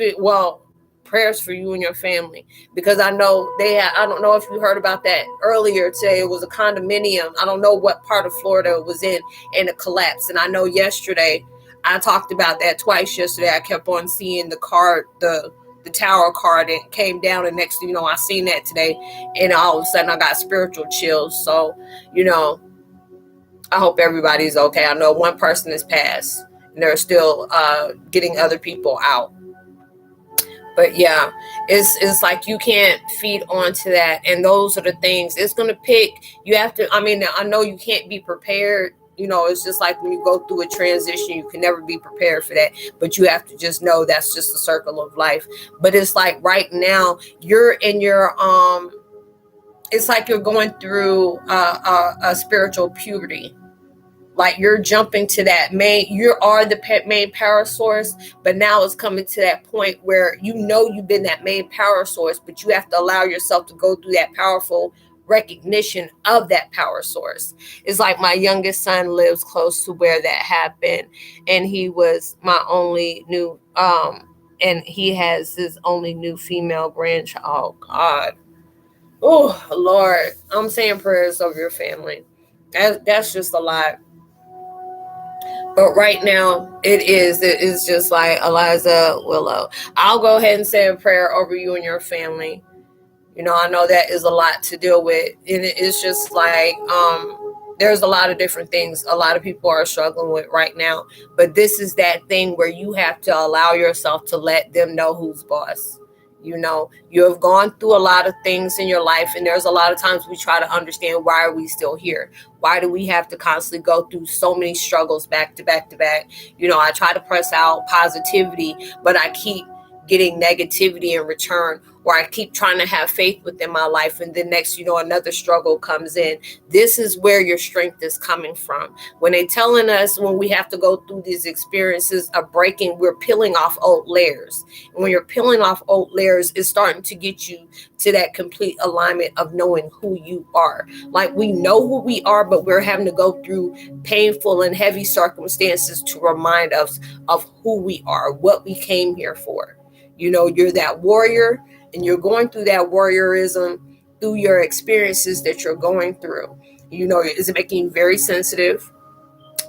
prayers for you and your family, because I know I don't know if you heard about that earlier today. It was a condominium. I don't know what part of Florida it was in, and it collapsed. And I know yesterday, I talked about that twice yesterday. I kept on seeing the tower card, and came down, and next thing you know, I seen that today, and all of a sudden I got spiritual chills. So, I hope everybody's okay. I know one person has passed, and they're still getting other people out. But yeah, it's like you can't feed onto that. And those are the things it's going to pick. You have to, I know you can't be prepared. It's just like when you go through a transition, you can never be prepared for that. But you have to just know that's just the circle of life. But it's like right now, you're in your, it's like you're going through a spiritual puberty. Like, you're jumping to that you are the main power source, but now it's coming to that point where you've been that main power source, but you have to allow yourself to go through that powerful recognition of that power source. It's like my youngest son lives close to where that happened, and he was my only new, and he has his only new female grandchild. Oh, God. Oh, Lord. I'm saying prayers over your family. That's just a lot. But right now, it's just like Eliza Willow. I'll go ahead and say a prayer over you and your family. I know that is a lot to deal with. And it's just like, there's a lot of different things a lot of people are struggling with right now. But this is that thing where you have to allow yourself to let them know who's boss. You have gone through a lot of things in your life, and there's a lot of times we try to understand, why are we still here? Why do we have to constantly go through so many struggles back to back to back? I try to press out positivity, but I keep getting negativity in return, or I keep trying to have faith within my life, and then next, another struggle comes in. This is where your strength is coming from. When they're telling us, when we have to go through these experiences of breaking, we're peeling off old layers. And when you're peeling off old layers, it's starting to get you to that complete alignment of knowing who you are. Like, we know who we are, but we're having to go through painful and heavy circumstances to remind us of who we are, what we came here for. You're that warrior, and you're going through that warriorism through your experiences that you're going through. Is it making you very sensitive?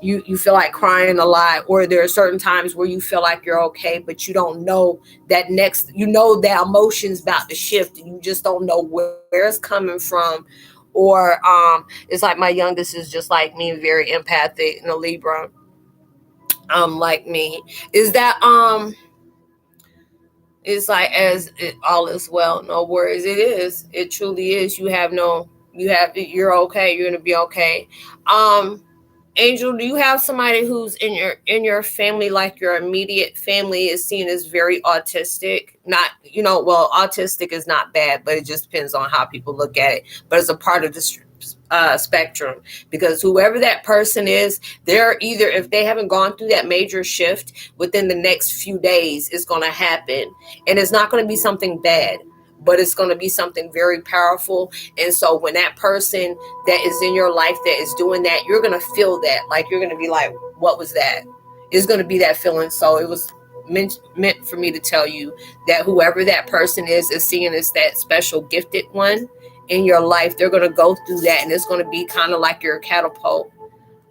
You feel like crying a lot, or there are certain times where you feel like you're okay, but you don't know that that emotion's about to shift, and you just don't know where it's coming from. Or it's like my youngest is just like me, very empathic, and a Libra, like me. Is that it's like, all is well, no worries. It truly is. You're okay. You're gonna be okay. Angel, do you have somebody who's in your family, like your immediate family is seen as very autistic? Not, autistic is not bad, but it just depends on how people look at it. But it's a part of the spectrum, because whoever that person is, they're either, if they haven't gone through that major shift within the next few days, it's going to happen, and it's not going to be something bad, but it's going to be something very powerful. And so when that person that is in your life that is doing that, you're going to feel that, like, you're going to be like, what was that? It's going to be that feeling. So it was meant for me to tell you that whoever that person is seen as that special gifted one in your life. They're going to go through that, and it's going to be kind of like your catapult.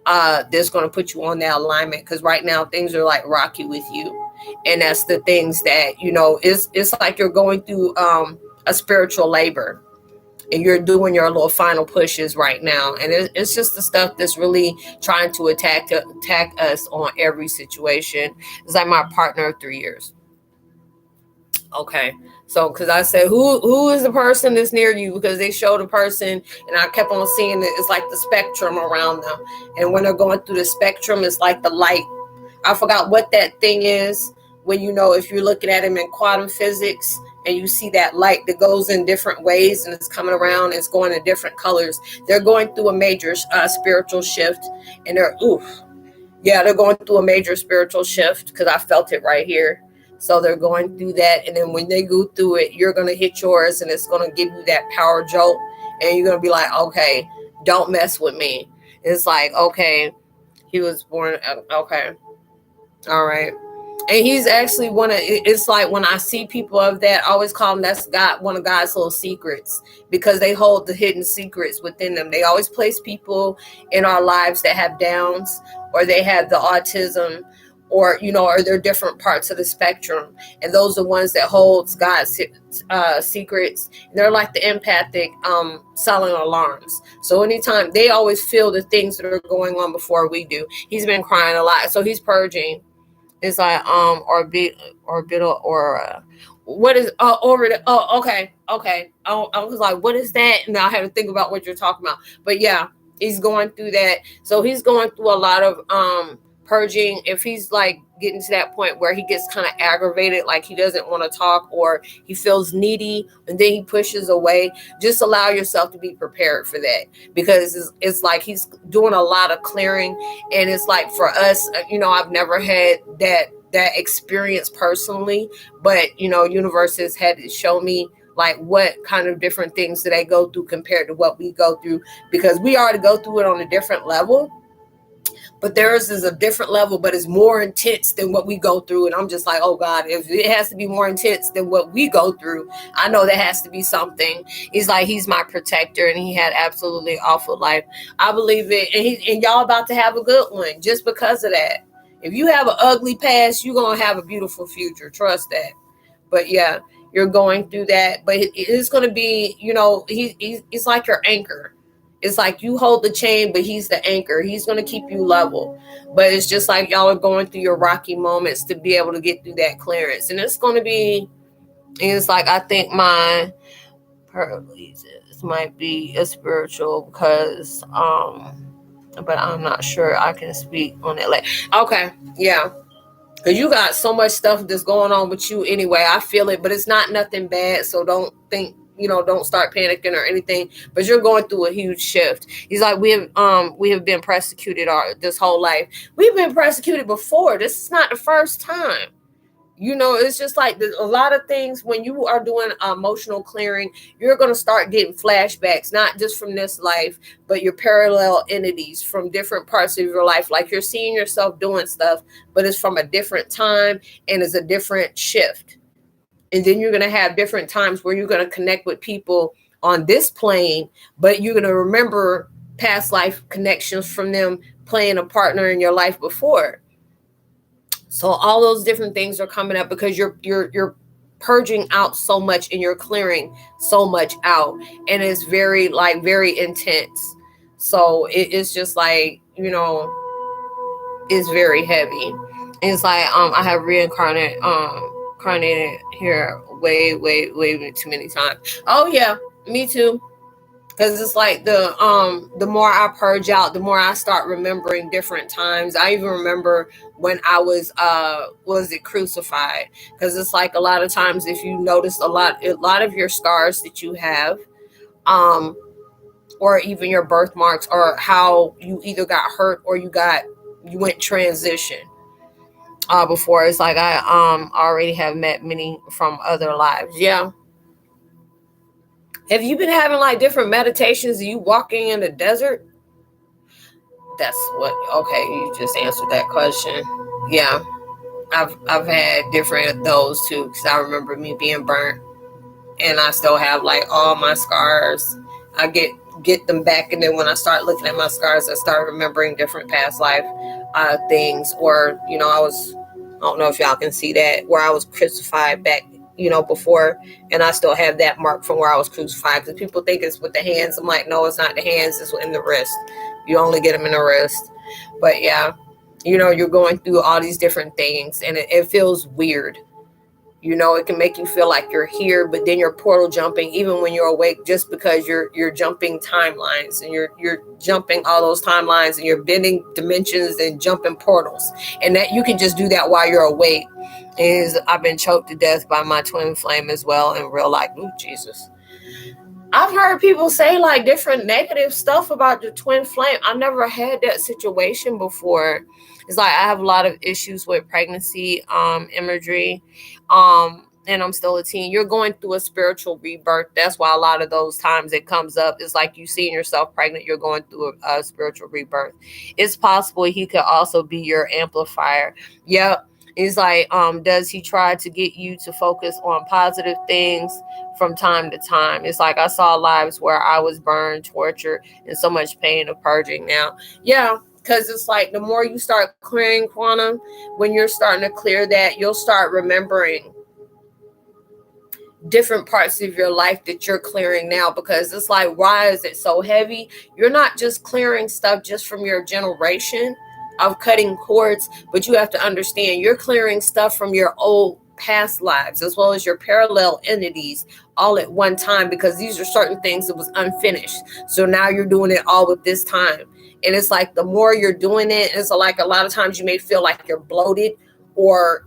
That's going to put you on that alignment, because right now things are like rocky with you. And that's the things that, it's like you're going through a spiritual labor, and you're doing your little final pushes right now. And it's just the stuff that's really trying to attack us on every situation. It's like my partner of 3 years. Okay. So, because I said, who is the person that's near you? Because they showed a person, and I kept on seeing it. It's like the spectrum around them. And when they're going through the spectrum, it's like the light. I forgot what that thing is. When, if you're looking at them in quantum physics, and you see that light that goes in different ways and it's coming around, it's going in different colors. They're going through a major spiritual shift, and they're going through a major spiritual shift, because I felt it right here. So they're going through that, and then when they go through it, you're going to hit yours, and it's going to give you that power jolt, and you're going to be like, okay, don't mess with me. It's like, okay, he was born, okay, all right. And he's actually it's like when I see people of that, I always call them, that's God, one of God's little secrets, because they hold the hidden secrets within them. They always place people in our lives that have Downs, or they have the autism, or, or they're different parts of the spectrum. And those are the ones that holds God's secrets. They're like the empathic silent alarms. So anytime, they always feel the things that are going on before we do. He's been crying a lot, so he's purging. It's like orbital aura. What is orbital? Oh, okay. I was like, what is that? And I had to think about what you're talking about. But yeah, he's going through that. So he's going through a lot of purging. If he's like getting to that point where he gets kind of aggravated, like he doesn't want to talk, or he feels needy and then he pushes away, just allow yourself to be prepared for that, because it's like he's doing a lot of clearing. And it's like, for us, I've never had that experience personally, but universe has had to show me like what kind of different things that they go through compared to what we go through, because we already go through it on a different level. But theirs is a different level, but it's more intense than what we go through. And I'm just like, oh God, if it has to be more intense than what we go through, I know there has to be something. He's like, he's my protector, and he had absolutely awful life. I believe it. And y'all about to have a good one just because of that. If you have an ugly past, you're going to have a beautiful future. Trust that. But yeah, you're going through that. But it's going to be, he's like your anchor. It's like you hold the chain, but he's the anchor. He's going to keep you level. But it's just like y'all are going through your rocky moments to be able to get through that clearance. And it's going to be, it's like, I think my paralysis might be a spiritual, because, but I'm not sure I can speak on it. Like, okay, yeah. Because you got so much stuff that's going on with you anyway. I feel it, but it's not nothing bad. So don't think, don't start panicking or anything. But you're going through a huge shift. He's like, we have been persecuted this whole life. We've been persecuted before. This is not the first time. It's just like a lot of things when you are doing emotional clearing, you're going to start getting flashbacks, not just from this life, but your parallel entities from different parts of your life. Like you're seeing yourself doing stuff, but it's from a different time and it's a different shift. And then you're going to have different times where you're going to connect with people on this plane, but you're going to remember past life connections from them playing a partner in your life before. So all those different things are coming up because you're purging out so much and you're clearing so much out, and it's very intense. So it's just like, it's very heavy. And it's like I have reincarnated here way too many times. Oh yeah, me too. Because it's like the more I purge out, the more I start remembering different times. I even remember when I was crucified. Because it's like a lot of times, if you notice a lot of your scars that you have, or even your birthmarks, or how you either got hurt or you went transition. Before, it's like I already have met many from other lives. Yeah. Have you been having like different meditations? Are you walking in the desert? That's what. Okay, you just answered that question. Yeah, I've had different of those too, because I remember me being burnt, and I still have like all my scars. I get them back, and then when I start looking at my scars, I start remembering different past life things. Or I don't know if y'all can see that, where I was crucified back before, and I still have that mark from where I was crucified, because people think it's with the hands. I'm like, no, it's not the hands, it's in the wrist. You only get them in the wrist. But yeah, you're going through all these different things, and it feels weird. You know, it can make you feel like you're here, but then you're portal jumping even when you're awake, just because you're jumping timelines, and you're jumping all those timelines, and you're bending dimensions and jumping portals. And that you can just do that while you're awake. Is I've been choked to death by my twin flame as well in real life. Ooh, Jesus. I've heard people say like different negative stuff about the twin flame. I've never had that situation before. It's like I have a lot of issues with pregnancy imagery. And I'm still a teen. You're going through a spiritual rebirth. That's why a lot of those times it comes up. It's like you seeing yourself pregnant. You're going through a spiritual rebirth. It's possible he could also be your amplifier. Yep. He's like, does he try to get you to focus on positive things from time to time? It's like I saw lives where I was burned, tortured, and so much pain of purging now. Yeah, because it's like the more you start clearing quantum, when you're starting to clear that, you'll start remembering different parts of your life that you're clearing now, because it's like, why is it so heavy? You're not just clearing stuff just from your generation of cutting cords, but you have to understand you're clearing stuff from your old past lives as well as your parallel entities all at one time, because these are certain things that was unfinished. So now you're doing it all at this time. And it's like the more you're doing it, it's like a lot of times you may feel like you're bloated, or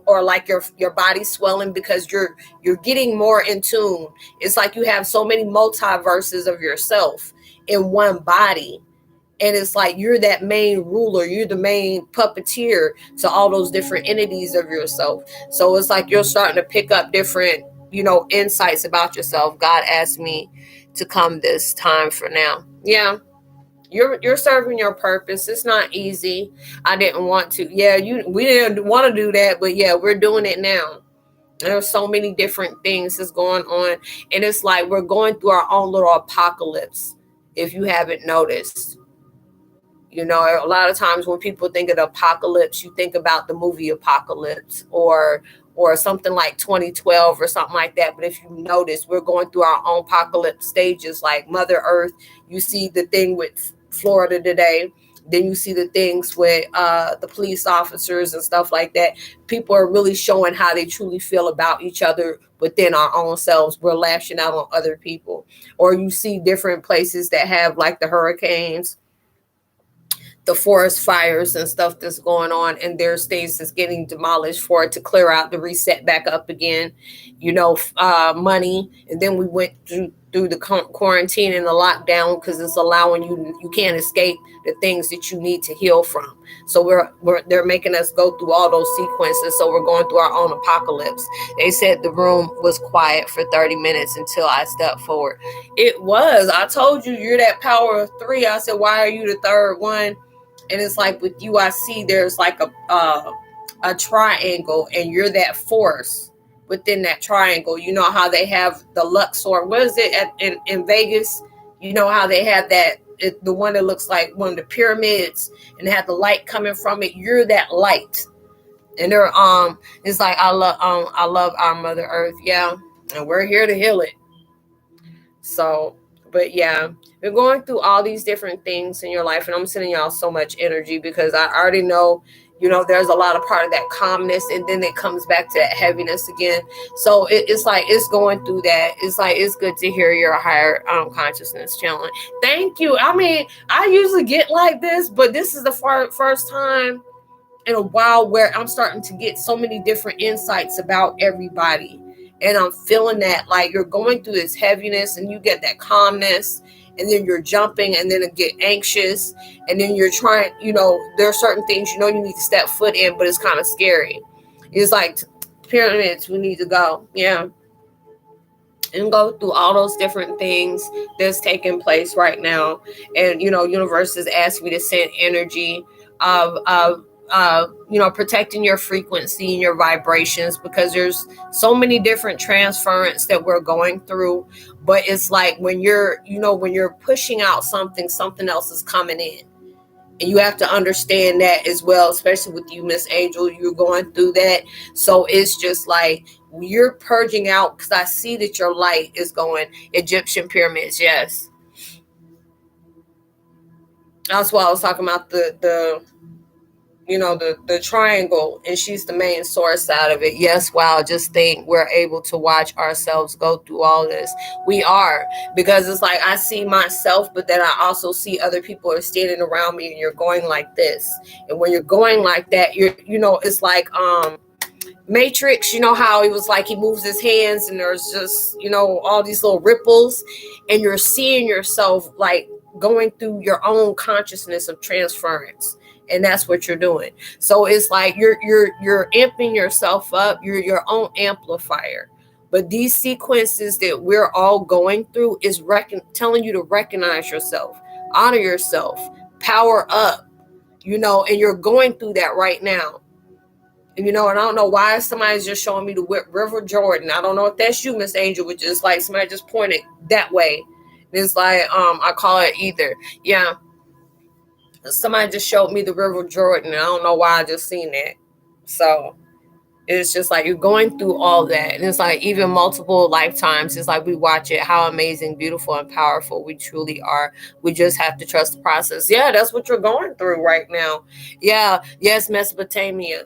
or like your body's swelling, because you're getting more in tune. It's like you have so many multiverses of yourself in one body. And it's like you're that main ruler, you're the main puppeteer to all those different entities of yourself. So it's like you're starting to pick up different, insights about yourself. God asked me to come this time for now. Yeah. You're serving your purpose. It's not easy. I didn't want to. Yeah, we didn't want to do that, but yeah, we're doing it now. There's so many different things that's going on. And it's like we're going through our own little apocalypse, if you haven't noticed. A lot of times when people think of the apocalypse, you think about the movie Apocalypse or something like 2012 or something like that. But if you notice, we're going through our own apocalypse stages, like Mother Earth. You see the thing with Florida today. Then you see the things with the police officers and stuff like that. People are really showing how they truly feel about each other within our own selves. We're lashing out on other people. Or you see different places that have like the hurricanes, the forest fires and stuff that's going on, and there's things that's getting demolished for it to clear out, to reset back up again, money. And then we went through the quarantine and the lockdown, because it's allowing you can't escape the things that you need to heal from. So they're making us go through all those sequences. So we're going through our own apocalypse. They said the room was quiet for 30 minutes until I stepped forward. It was. I told you, you're that power of three. I said, why are you the third one? And it's like with you, I see there's like a triangle, and you're that force within that triangle. You know how they have the Luxor, what is it in Vegas? You know how they have the one that looks like one of the pyramids and have the light coming from it. You're that light. And they're it's like I love our Mother Earth. Yeah. And we're here to heal it. So, but yeah, we're going through all these different things in your life, and I'm sending y'all so much energy, because I already know, there's a lot of part of that calmness, and then it comes back to that heaviness again. So it's like it's going through that. It's like it's good to hear your higher consciousness channeling. Thank you. I mean, I usually get like this, but this is the first time in a while where I'm starting to get so many different insights about everybody. And I'm feeling that, like, you're going through this heaviness, and you get that calmness, and then you're jumping, and then it get anxious, and then you're trying, there are certain things, you need to step foot in, but it's kind of scary. It's like pyramids, we need to go. Yeah. And go through all those different things that's taking place right now. And, universe has asked me to send energy of protecting your frequency and your vibrations, because there's so many different transference that we're going through. But it's like when you're pushing out something else is coming in. And you have to understand that as well, especially with you, Miss Angel, you're going through that. So it's just like you're purging out, because I see that your light is going Egyptian pyramids. Yes. That's why I was talking about the the triangle, and she's the main source out of it. Yes, wow, just think we're able to watch ourselves go through all this. We are, because it's like I see myself, but then I also see other people are standing around me, and you're going like this. And when you're going like that, it's like Matrix, how he was like, he moves his hands and there's just, all these little ripples, and you're seeing yourself like going through your own consciousness of transference. And that's what you're doing. So it's like you're amping yourself up. You're your own amplifier. But these sequences that we're all going through is telling you to recognize yourself, honor yourself, power up, and you're going through that right now. And I don't know why somebody's just showing me the River Jordan. I don't know if that's you, Miss Angel, which is like somebody just pointed that way. It's like I call it either. Yeah. Somebody just showed me the River Jordan. I don't know why I just seen that. So it's just like you're going through all that. And it's like even multiple lifetimes. It's like we watch it, how amazing, beautiful, and powerful we truly are. We just have to trust the process. Yeah, that's what you're going through right now. Yeah. Yes, Mesopotamia.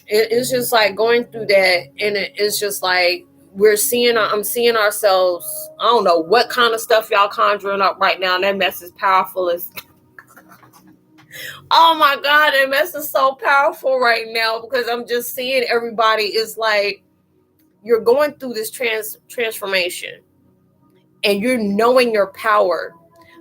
It's just like going through that. And it's just like I'm seeing ourselves. I don't know what kind of stuff y'all conjuring up right now. And that mess is powerful as... Oh my God, that mess is so powerful right now, because I'm just seeing everybody is like, you're going through this transformation and you're knowing your power,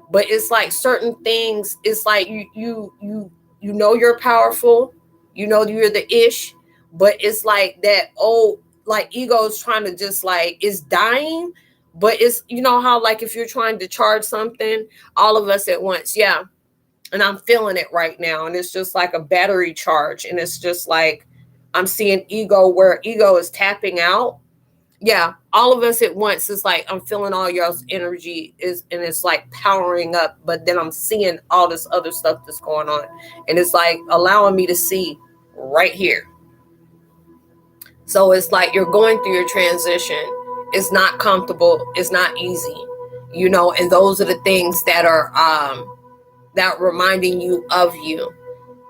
but it's like certain things, it's like you know you're powerful, you're the ish, but it's like that old like ego is trying to just like, it's dying, but it's how like if you're trying to charge something all of us at once. Yeah. And I'm feeling it right now. And it's just like a battery charge. And it's just like, I'm seeing ego where ego is tapping out. Yeah. All of us at once. It's like, I'm feeling all y'all's energy and it's like powering up. But then I'm seeing all this other stuff that's going on. And it's like allowing me to see right here. So it's like you're going through your transition. It's not comfortable. It's not easy, and those are the things that are, that reminding you of you.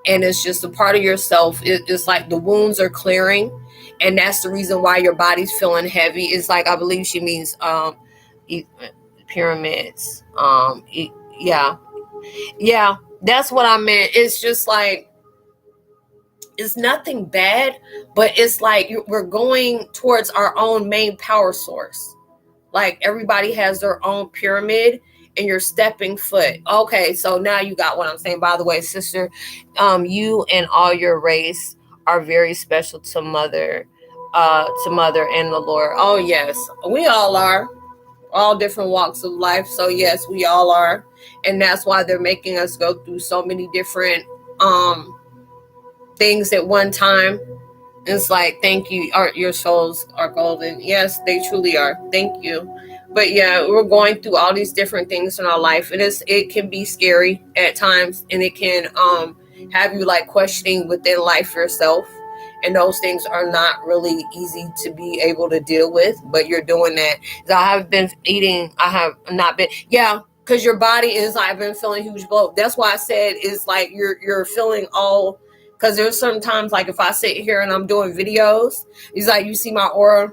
And it's just a part of yourself. It's like the wounds are clearing, and that's the reason why your body's feeling heavy. It's like, I believe she means pyramids. Yeah, that's what I meant. It's just like, it's nothing bad, but it's like we're going towards our own main power source. Like everybody has their own pyramid, and your stepping foot. Okay, so now you got what I'm saying. By the way, sister, you and all your race are very special to mother and the Lord. Oh yes, we all are, all different walks of life. So yes, we all are, and that's why they're making us go through so many different things at one time. It's like, thank you. Your souls are golden. Yes, they truly are. Thank you. But yeah, we're going through all these different things in our life, and it can be scary at times, and it can have you like questioning within life yourself, and those things are not really easy to be able to deal with, but you're doing that. So I have been eating, I have not been, yeah, because your body is, I've been feeling huge bloat. That's why I said it's like you're feeling all, because there's sometimes like if I sit here and I'm doing videos, it's like you see my aura,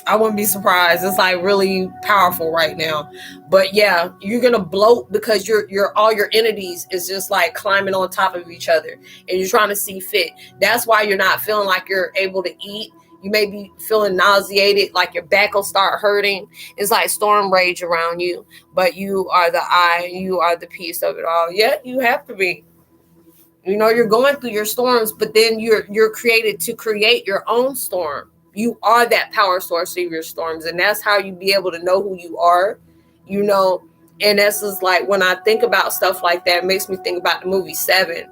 I wouldn't be surprised. It's like really powerful right now. But yeah, you're gonna bloat because you're all your entities is just like climbing on top of each other, and you're trying to see fit. That's why you're not feeling like you're able to eat. You may be feeling nauseated, like your back will start hurting. It's like storm rage around you, but you are the eye, you are the piece of it all. Yeah, you have to be. You're going through your storms, but then you're created to create your own storm. You are that power source of your storms, and that's how you be able to know who you are, and this is like, when I think about stuff like that, it makes me think about the movie Seven,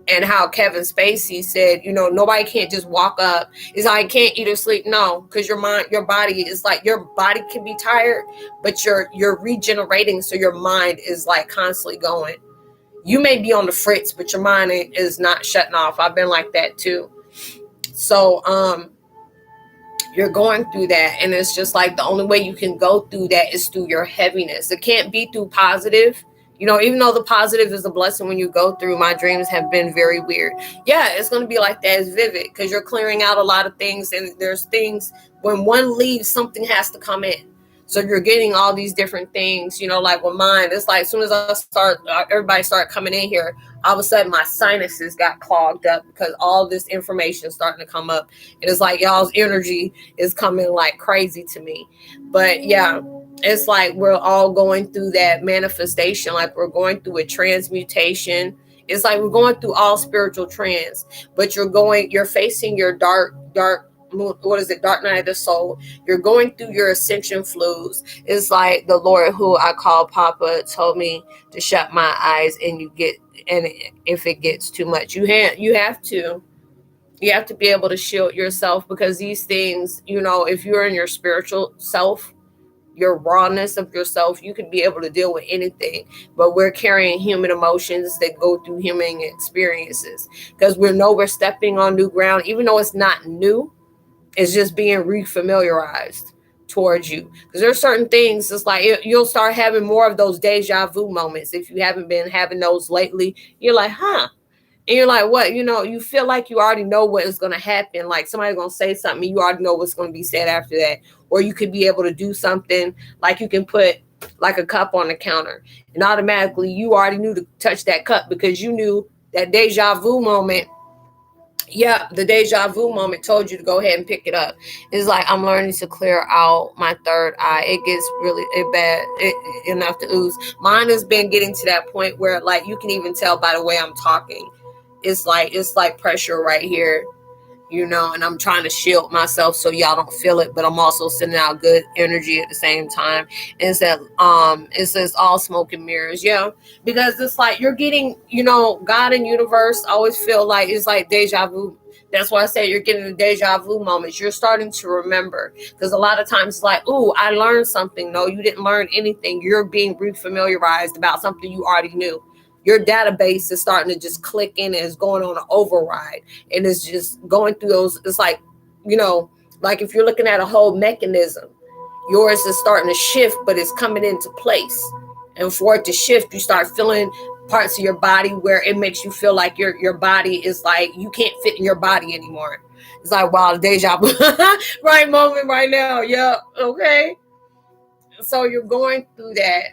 and how Kevin Spacey said, nobody can't just walk up. It's like, I can't eat or sleep. No, because your body is like, your body can be tired, but you're regenerating, so your mind is like constantly going. You may be on the fritz, but your mind is not shutting off. I've been like that too. So, you're going through that, and it's just like the only way you can go through that is through your heaviness. It can't be through positive. You know, even though the positive is a blessing when you go through, my dreams have been very weird. Yeah, it's going to be like that. It's vivid because you're clearing out a lot of things. And there's things, when one leaves, something has to come in. So you're getting all these different things, you know, like with mine, it's like as soon as I start, everybody started coming in here, all of a sudden my sinuses got clogged up because all this information is starting to come up. And it's like y'all's energy is coming like crazy to me. But yeah, it's like we're all going through that manifestation, like we're going through a transmutation. It's like we're going through all spiritual trans, but you're facing your dark what is it, dark night of the soul. You're going through your ascension flus. It's like the Lord, who I call Papa, told me to shut my eyes, and if it gets too much, you have to be able to shield yourself, because these things, you know, if you're in your spiritual self, your rawness of yourself, you can be able to deal with anything. But we're carrying human emotions that go through human experiences, because we're stepping on new ground, even though it's not new. It's just being refamiliarized towards you, because there's certain things, it's like you'll start having more of those deja vu moments. If you haven't been having those lately, you're like, huh? And you're like, what? You know, you feel like you already know what is going to happen. Like somebody's going to say something, you already know what's going to be said after that. Or you could be able to do something, like you can put like a cup on the counter, and automatically you already knew to touch that cup, because you knew that deja vu moment. Yeah, the deja vu moment told you to go ahead and pick it up. It's like I'm learning to clear out my third eye. It gets really bad, enough to ooze. Mine has been getting to that point where, like, you can even tell by the way I'm talking. It's like pressure right here, you know, and I'm trying to shield myself so y'all don't feel it, but I'm also sending out good energy at the same time. And it says all smoke and mirrors. Yeah, because it's like you're getting, you know, God and universe always feel like it's like deja vu. That's why I say you're getting the deja vu moments. You're starting to remember, because a lot of times it's like, ooh, I learned something. No, you didn't learn anything. You're being refamiliarized about something you already knew. Your database is starting to just click in, and it's going on an override, and it's just going through those. It's like, you know, like if you're looking at a whole mechanism, yours is starting to shift, but it's coming into place. And for it to shift, you start feeling parts of your body where it makes you feel like your body is like you can't fit in your body anymore. It's like, wow, deja vu. Right moment right now. Yeah, okay. So you're going through that.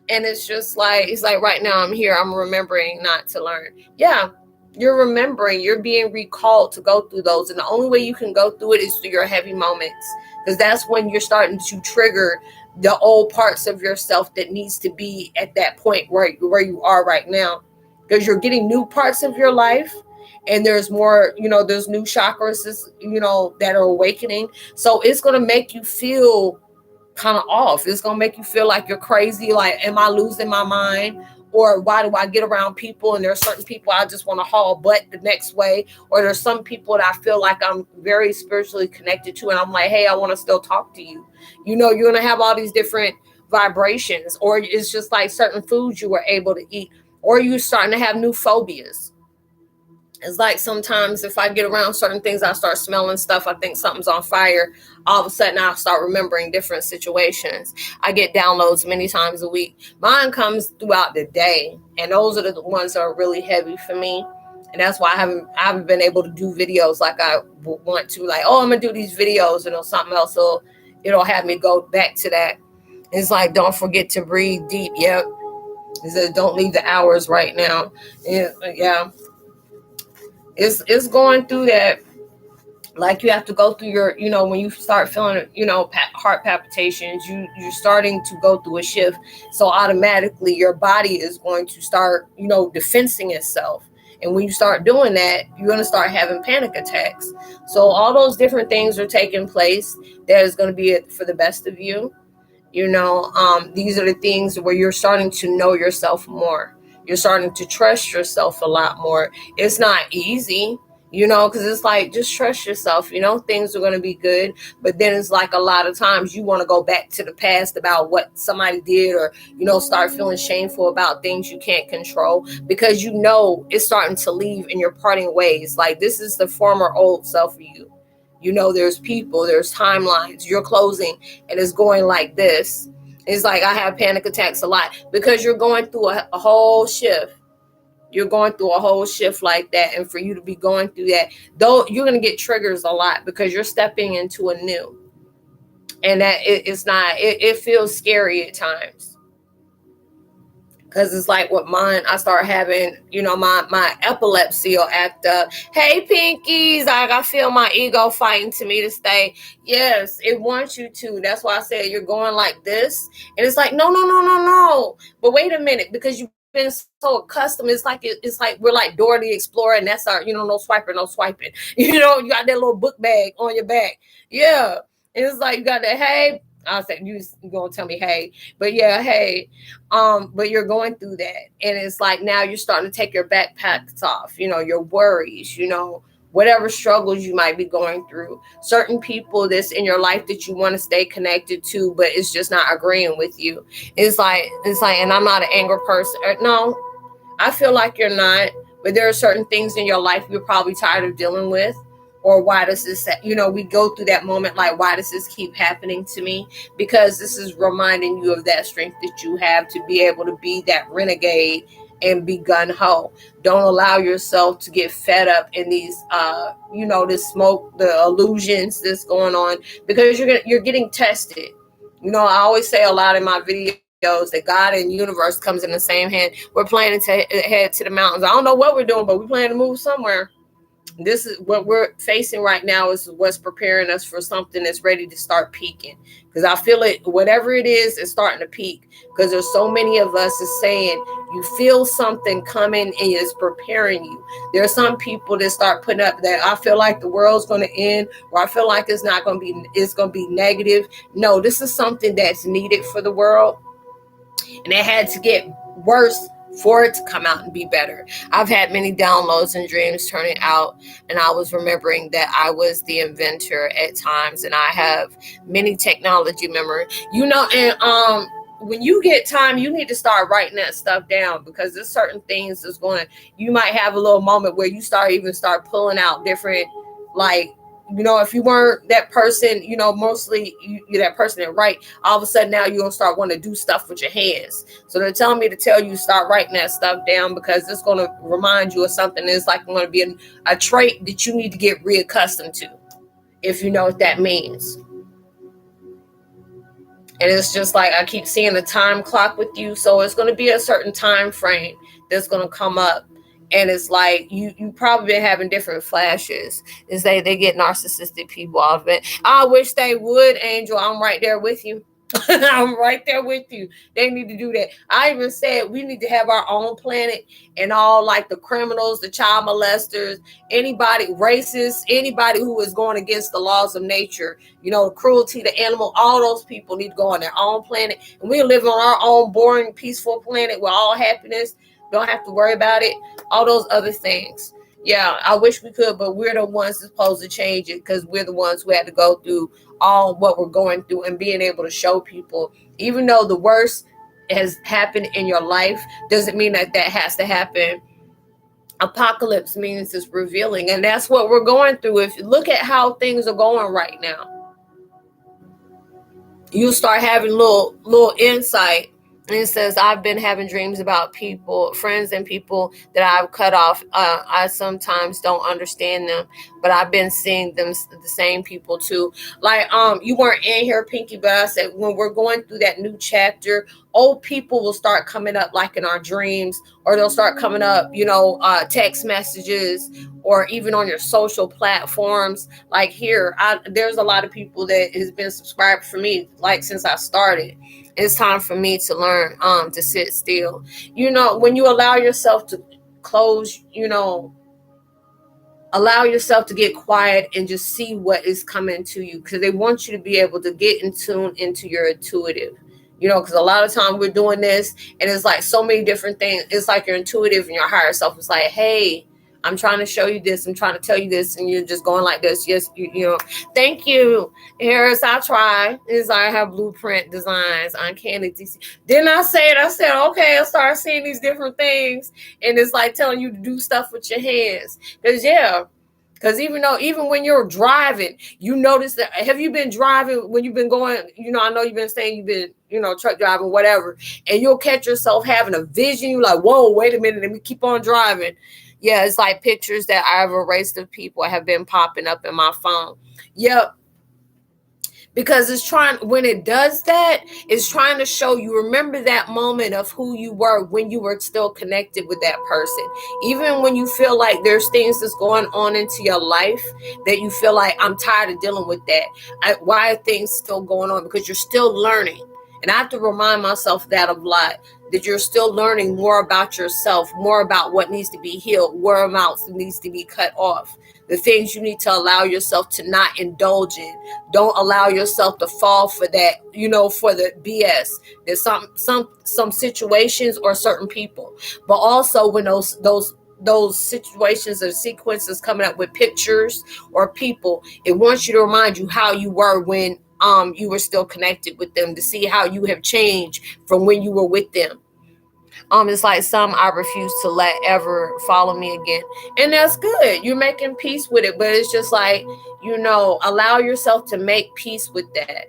And it's just like, it's like right now I'm here, I'm remembering not to learn. Yeah, you're remembering, you're being recalled to go through those. And the only way you can go through it is through your heavy moments, because that's when you're starting to trigger the old parts of yourself that needs to be at that point where you are right now, because you're getting new parts of your life. And there's more, you know, there's new chakras, you know, that are awakening. So it's going to make you feel kind of off. It's gonna make you feel like you're crazy. Like, am I losing my mind? Or why do I get around people and there's certain people I just want to haul butt the next way? Or there's some people that I feel like I'm very spiritually connected to, and I'm like, hey, I want to still talk to you. You know, you're gonna have all these different vibrations. Or it's just like certain foods you were able to eat, or you're starting to have new phobias. It's like sometimes if I get around certain things, I start smelling stuff, I think something's on fire. All of a sudden, I'll start remembering different situations. I get downloads many times a week. Mine comes throughout the day, and those are the ones that are really heavy for me. And that's why I haven't been able to do videos like I want to. Like, oh, I'm gonna do these videos, and something else it'll have me go back to that. It's like, don't forget to breathe deep. Yep. It says don't leave the hours right now. Yeah. It's going through that. Like, you have to go through your, you know, when you start feeling, you know, heart palpitations, you're starting to go through a shift. So automatically your body is going to start, you know, defending itself. And when you start doing that, you're going to start having panic attacks. So all those different things are taking place. That is going to be it for the best of you. You know, these are the things where you're starting to know yourself more. You're starting to trust yourself a lot more. It's not easy, you know, because it's like, just trust yourself, you know, things are going to be good. But then it's like a lot of times you want to go back to the past about what somebody did, or, you know, start feeling shameful about things you can't control, because, you know, it's starting to leave in your parting ways. Like, this is the former old self of you. You know, there's people, there's timelines, you're closing, and it's going like this. It's like I have panic attacks a lot because you're going through a whole shift. You're going through a whole shift like that. And for you to be going through that, though, you're going to get triggers a lot because you're stepping into a new. And that it's not, it feels scary at times. Because it's like with mine, I start having, my epilepsy will act up. Hey, Pinkies, I feel my ego fighting to me to stay. Yes, it wants you to. That's why I said you're going like this. And it's like, no. But wait a minute, because you've been so accustomed. It's like we're like Dora the Explorer, and that's our, no swiping. You got that little book bag on your back. Yeah. And it's like you got that, hey, I'll say you're gonna tell me hey, but yeah, hey, but you're going through that, and it's like now you're starting to take your backpacks off, your worries, whatever struggles you might be going through, certain people that's in your life that you want to stay connected to, but it's just not agreeing with you. It's like, and I'm not an angry person. No, I feel like you're not, but there are certain things in your life you're probably tired of dealing with. Or why does this, we go through that moment like, why does this keep happening to me? Because this is reminding you of that strength that you have to be able to be that renegade and be gun-ho. Don't allow yourself to get fed up in these, this smoke, the illusions that's going on, because you're getting tested. I always say a lot in my videos that God and universe comes in the same hand. We're planning to head to the mountains. I don't know what we're doing, but we plan to move somewhere. This is what we're facing right now, is what's preparing us for something that's ready to start peaking. Because I feel it, whatever it is starting to peak. Because there's so many of us is saying you feel something coming and it's preparing you. There are some people that start putting up that I feel like the world's going to end, or I feel like it's going to be negative. No, this is something that's needed for the world, and it had to get worse for it to come out and be better. I've had many downloads and dreams turning out, and I was remembering that I was the inventor at times, and I have many technology memory. And when you get time, you need to start writing that stuff down, because there's certain things that's you might have a little moment where you start pulling out different, like, if you weren't that person, mostly you're that person that write, all of a sudden now you're going to start wanting to do stuff with your hands. So they're telling me to tell you start writing that stuff down, because it's going to remind you of something that's like going to be a trait that you need to get reaccustomed to, if you know what that means. And it's just like I keep seeing the time clock with you. So it's going to be a certain time frame that's going to come up. And it's like you probably been having different flashes. Is they get narcissistic people out of it. I wish they would, Angel. I'm right there with you. I'm right there with you. They need to do that. I even said we need to have our own planet, and all like the criminals, the child molesters, anybody racist, anybody who is going against the laws of nature, cruelty to animal, all those people need to go on their own planet. And we live on our own boring, peaceful planet with all happiness. Don't have to worry about it. All those other things. Yeah, I wish we could, but we're the ones that's supposed to change it, because we're the ones who had to go through all what we're going through, and being able to show people, even though the worst has happened in your life, doesn't mean that has to happen. Apocalypse means it's revealing, and that's what we're going through. If you look at how things are going right now, you start having little insight. And it says, I've been having dreams about people, friends and people that I've cut off. I sometimes don't understand them, but I've been seeing them, the same people too. Like, you weren't in here, Pinky, but I said, when we're going through that new chapter, old people will start coming up like in our dreams, or they'll start coming up, text messages, or even on your social platforms. Like here, there's a lot of people that has been subscribed for me, like since I started. It's time for me to learn to sit still. When you allow yourself to close, allow yourself to get quiet and just see what is coming to you, because they want you to be able to get in tune into your intuitive. Because a lot of time we're doing this, and it's like so many different things. It's like your intuitive and your higher self is like, hey, I'm trying to show you this. I'm trying to tell you this. And you're just going like this. Yes, thank you, Harris. I try. Is I have blueprint designs, uncanny DC. Didn't I say it? I said, okay, I start seeing these different things. And it's like telling you to do stuff with your hands. Because, yeah, Because even when you're driving, you notice that. Have you been driving when you've been going, I know you've been saying you've been, truck driving, whatever, and you'll catch yourself having a vision. You're like, whoa, wait a minute, let me keep on driving. Yeah, it's like pictures that I've erased of people have been popping up in my phone. Yep. Because when it does that, it's trying to show you, remember that moment of who you were when you were still connected with that person. Even when you feel like there's things that's going on into your life that you feel like, I'm tired of dealing with that. Why are things still going on? Because you're still learning. And I have to remind myself that a lot, that you're still learning more about yourself, more about what needs to be healed, where amounts needs to be cut off, the things you need to allow yourself to not indulge in. Don't allow yourself to fall for that, for the BS. There's some situations or certain people, but also when those situations or sequences coming up with pictures or people, it wants you to remind you how you were when you were still connected with them, to see how you have changed from when you were with them. It's like some I refuse to let ever follow me again. And that's good. You're making peace with it. But it's just like, allow yourself to make peace with that.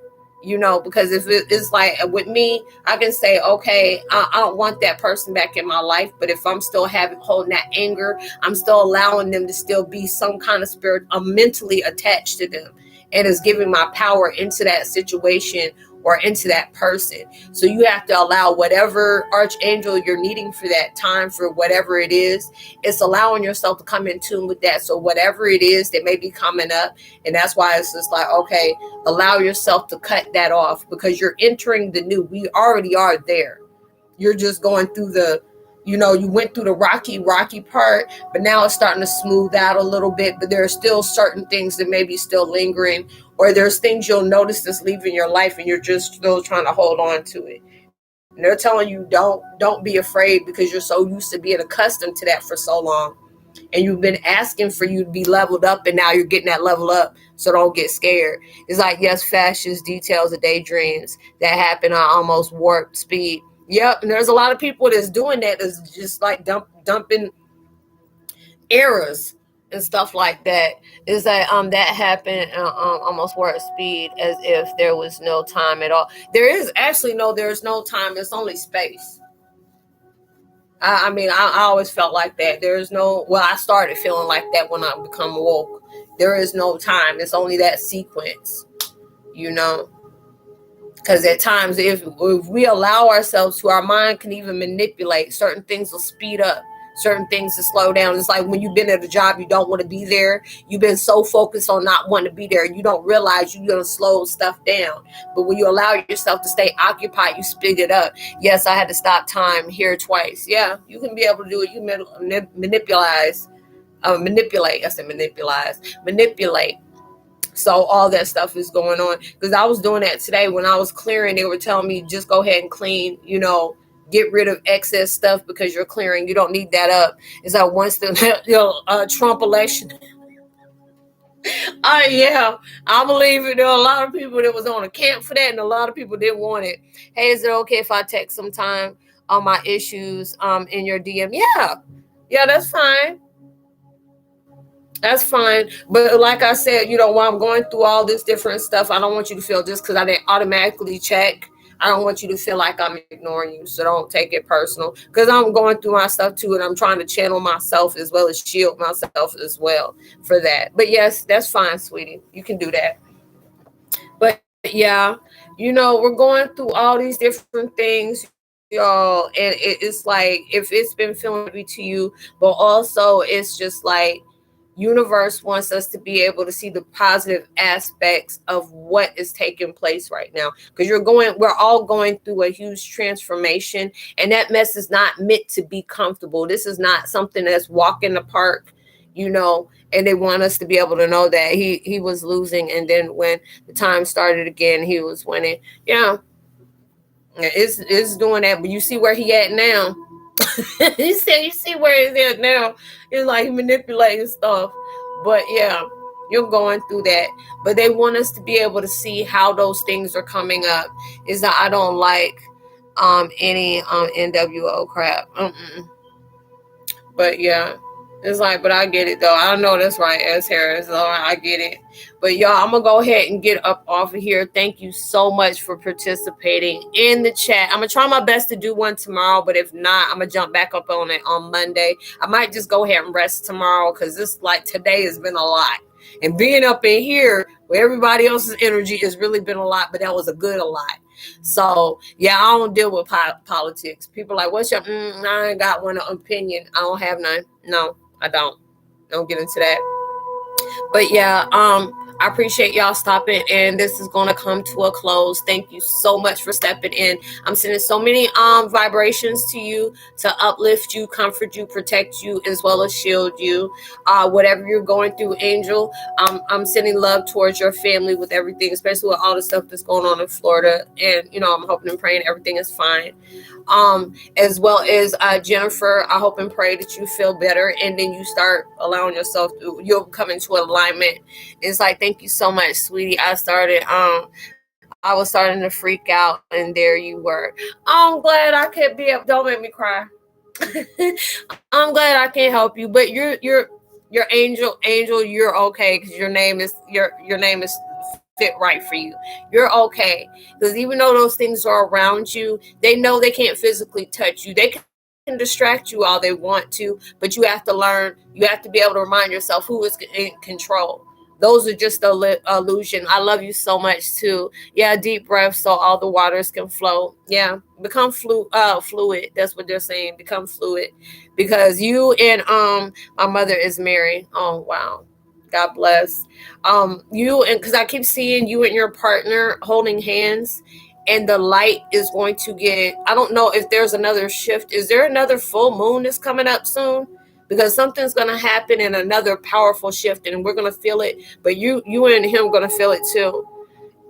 Because if it's like with me, I can say, okay, I don't want that person back in my life. But if I'm still holding that anger, I'm still allowing them to still be some kind of spirit. I'm mentally attached to them. And is giving my power into that situation or into that person. So you have to allow whatever archangel you're needing for that time, for whatever it is, it's allowing yourself to come in tune with that. So whatever it is that may be coming up, and that's why it's just like, okay, allow yourself to cut that off, because you're entering the new. We already are there. You're just going through you went through the rocky part, but now it's starting to smooth out a little bit, but there are still certain things that may be still lingering, or there's things you'll notice that's leaving your life and you're just still trying to hold on to it. And they're telling you, don't be afraid, because you're so used to being accustomed to that for so long. And you've been asking for you to be leveled up, and now you're getting that level up. So don't get scared. It's like, yes, fashions, details, of daydreams that happen on almost warp speed. Yep, and there's a lot of people that's doing that. That's just like dumping errors and stuff like that. Is that that happened almost warp speed, as if there was no time at all. There's no time. It's only space. I always felt like that. I started feeling like that when I become woke. There is no time. It's only that sequence, Because at times, if we allow ourselves to, our mind can even manipulate. Certain things will speed up. Certain things will slow down. It's like when you've been at a job, you don't want to be there. You've been so focused on not wanting to be there, you don't realize you're going to slow stuff down. But when you allow yourself to stay occupied, you speed it up. Yes, I had to stop time here twice. Yeah, you can be able to do it. You manipulate. I said manipulate. So all that stuff is going on, because I was doing that today when I was clearing. They were telling me, just go ahead and clean, get rid of excess stuff, because you're clearing. You don't need that up. It's like once the Trump election. Yeah, I believe it. There are a lot of people that was on a camp for that, and a lot of people didn't want it. Hey, is it okay if I take some time on my issues in your DM? Yeah, that's fine. That's fine. But like I said, while I'm going through all this different stuff, I don't want you to feel, just because I didn't automatically check, I don't want you to feel like I'm ignoring you. So don't take it personal, because I'm going through my stuff too, and I'm trying to channel myself as well as shield myself as well for that. But yes, that's fine, sweetie. You can do that. But yeah, we're going through all these different things, y'all. And it's like, if it's been feeling heavy to you, but also it's just like, universe wants us to be able to see the positive aspects of what is taking place right now, because we're all going through a huge transformation, and that mess is not meant to be comfortable. This is not something that's walk in the park, and they want us to be able to know that he was losing, and then when the time started again, he was winning. It's doing that. But you see where he at now. You see where he's at now. It's like he manipulating stuff. But yeah, you're going through that. But they want us to be able to see how those things are coming up. Is that I don't like any NWO crap. But yeah. It's like, but I get it though. I know that's right, S. Harris. So I get it. But y'all, I'm gonna go ahead and get up off of here. Thank you so much for participating in the chat. I'm gonna try my best to do one tomorrow, but if not, I'm gonna jump back up on it on Monday. I might just go ahead and rest tomorrow because this like today has been a lot. And being up in here where everybody else's energy has really been a lot, but that was a good a lot. So yeah, I don't deal with politics. People are like, what's your? I ain't got one opinion. I don't have none. No, I don't. Don't get into that. But yeah, I appreciate y'all stopping, and this is gonna come to a close. Thank you so much for stepping in. I'm sending so many vibrations to you to uplift you, comfort you, protect you, as well as shield you. Whatever you're going through, Angel, I'm sending love towards your family with everything, especially with all the stuff that's going on in Florida. And I'm hoping and praying everything is fine. As well as Jennifer, I hope and pray that you feel better, and then you start allowing yourself to, you'll come into alignment. It's like, thank you so much, sweetie. I was starting to freak out, and there you were. I'm glad I could be up. Don't make me cry. I'm glad I can't help you, but you're angel, you're okay, because your name is fit right for you. You're okay, because even though those things are around you, they know they can't physically touch you. They can distract you all they want to, but you have to learn. You have to be able to remind yourself who is in control. Those are just the illusion. I love you so much too. Yeah, deep breath so all the waters can flow. Yeah, become fluid. That's what they're saying. Become fluid, because you and my mother is married. Oh wow. God bless. You, and because I keep seeing you and your partner holding hands, and the light is going to get. I don't know if there's another shift. Is there another full moon that's coming up soon? Because something's going to happen in another powerful shift, and we're going to feel it. But you and him going to feel it too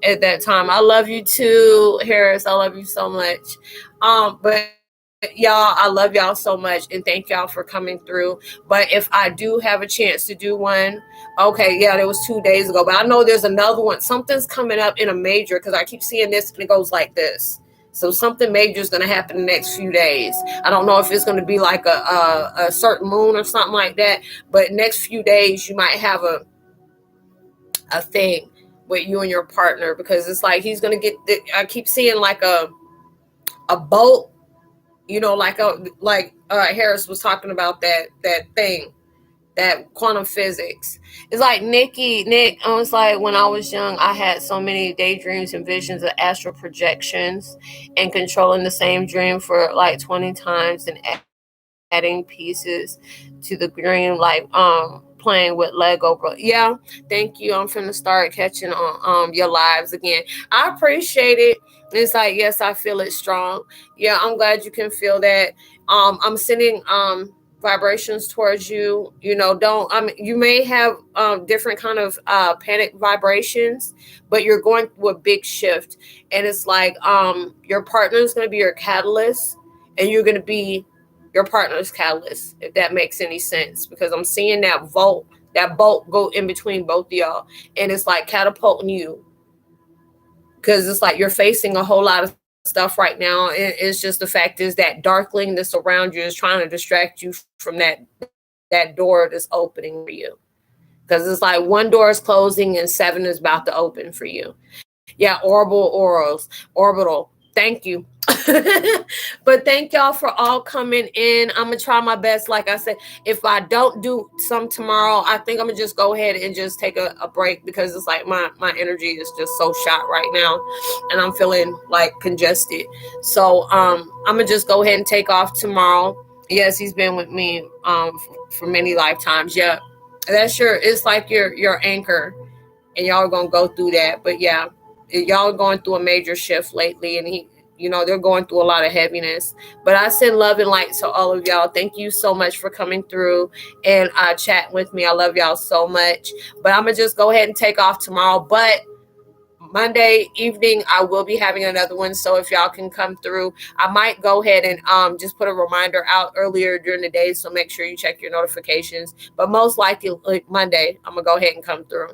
at that time. I love you too, Harris. I love you so much. But y'all, I love y'all so much, and thank y'all for coming through. But if I do have a chance to do one, okay, yeah, there was 2 days ago, but I know there's another one. Something's coming up in a major, because I keep seeing this and it goes like this. So something major is going to happen in the next few days. I don't know if it's going to be like a certain moon or something like that, but next few days you might have a thing with you and your partner, because it's like he's going to get. I keep seeing like a boat, like Harris was talking about that thing. That quantum physics. It's like Nick, I was like, when I was young, I had so many daydreams and visions of astral projections and controlling the same dream for like 20 times and adding pieces to the dream, like playing with Lego. But yeah, thank you. I'm finna start catching on your lives again. I appreciate it. It's like, yes, I feel it strong. Yeah, I'm glad you can feel that. I'm sending vibrations towards you. You may have different kind of panic vibrations, but you're going through a big shift, and it's like your partner is going to be your catalyst, and you're going to be your partner's catalyst, if that makes any sense, because I'm seeing that bolt go in between both of y'all, and it's like catapulting you, because it's like you're facing a whole lot of stuff right now. It's just the fact is that darkling that's around you is trying to distract you from that door that's opening for you, because it's like one door is closing and 7 is about to open for you. Yeah, orbital. Thank you. But thank y'all for all coming in. I'm gonna try my best. Like I said, if I don't do some tomorrow, I think I'm gonna just go ahead and just take a break, because it's like my energy is just so shot right now, and I'm feeling like congested. So I'm gonna just go ahead and take off tomorrow. Yes, he's been with me for many lifetimes. Yeah, that's it's like your anchor, and y'all are gonna go through that. But yeah, y'all are going through a major shift lately, and they're going through a lot of heaviness. But I send love and light to all of y'all. Thank you so much for coming through and chatting with me. I love y'all so much. But I'm gonna just go ahead and take off tomorrow. But Monday evening, I will be having another one. So if y'all can come through, I might go ahead and just put a reminder out earlier during the day. So make sure you check your notifications. But most likely Monday, I'm gonna go ahead and come through.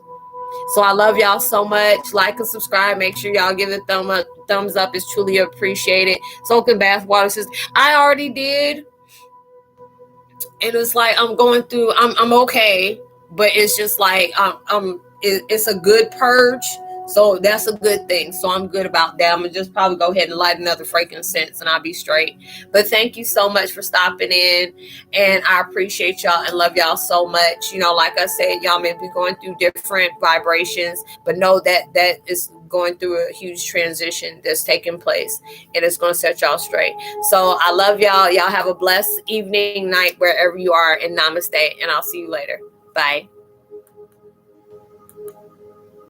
So I love y'all so much. Like and subscribe. Make sure y'all give it a thumbs up. It's truly appreciated. Soaking bath water says I already did. And it's like I'm going through. I'm okay, but it's just like it's a good purge. So that's a good thing. So I'm good about that. I'm gonna just probably go ahead and light another frankincense and I'll be straight. But thank you so much for stopping in. And I appreciate y'all and love y'all so much. You know, like I said, y'all may be going through different vibrations, but know that that is going through a huge transition that's taking place, and it's going to set y'all straight. So I love y'all. Y'all have a blessed evening, night, wherever you are, and namaste. And I'll see you later. Bye.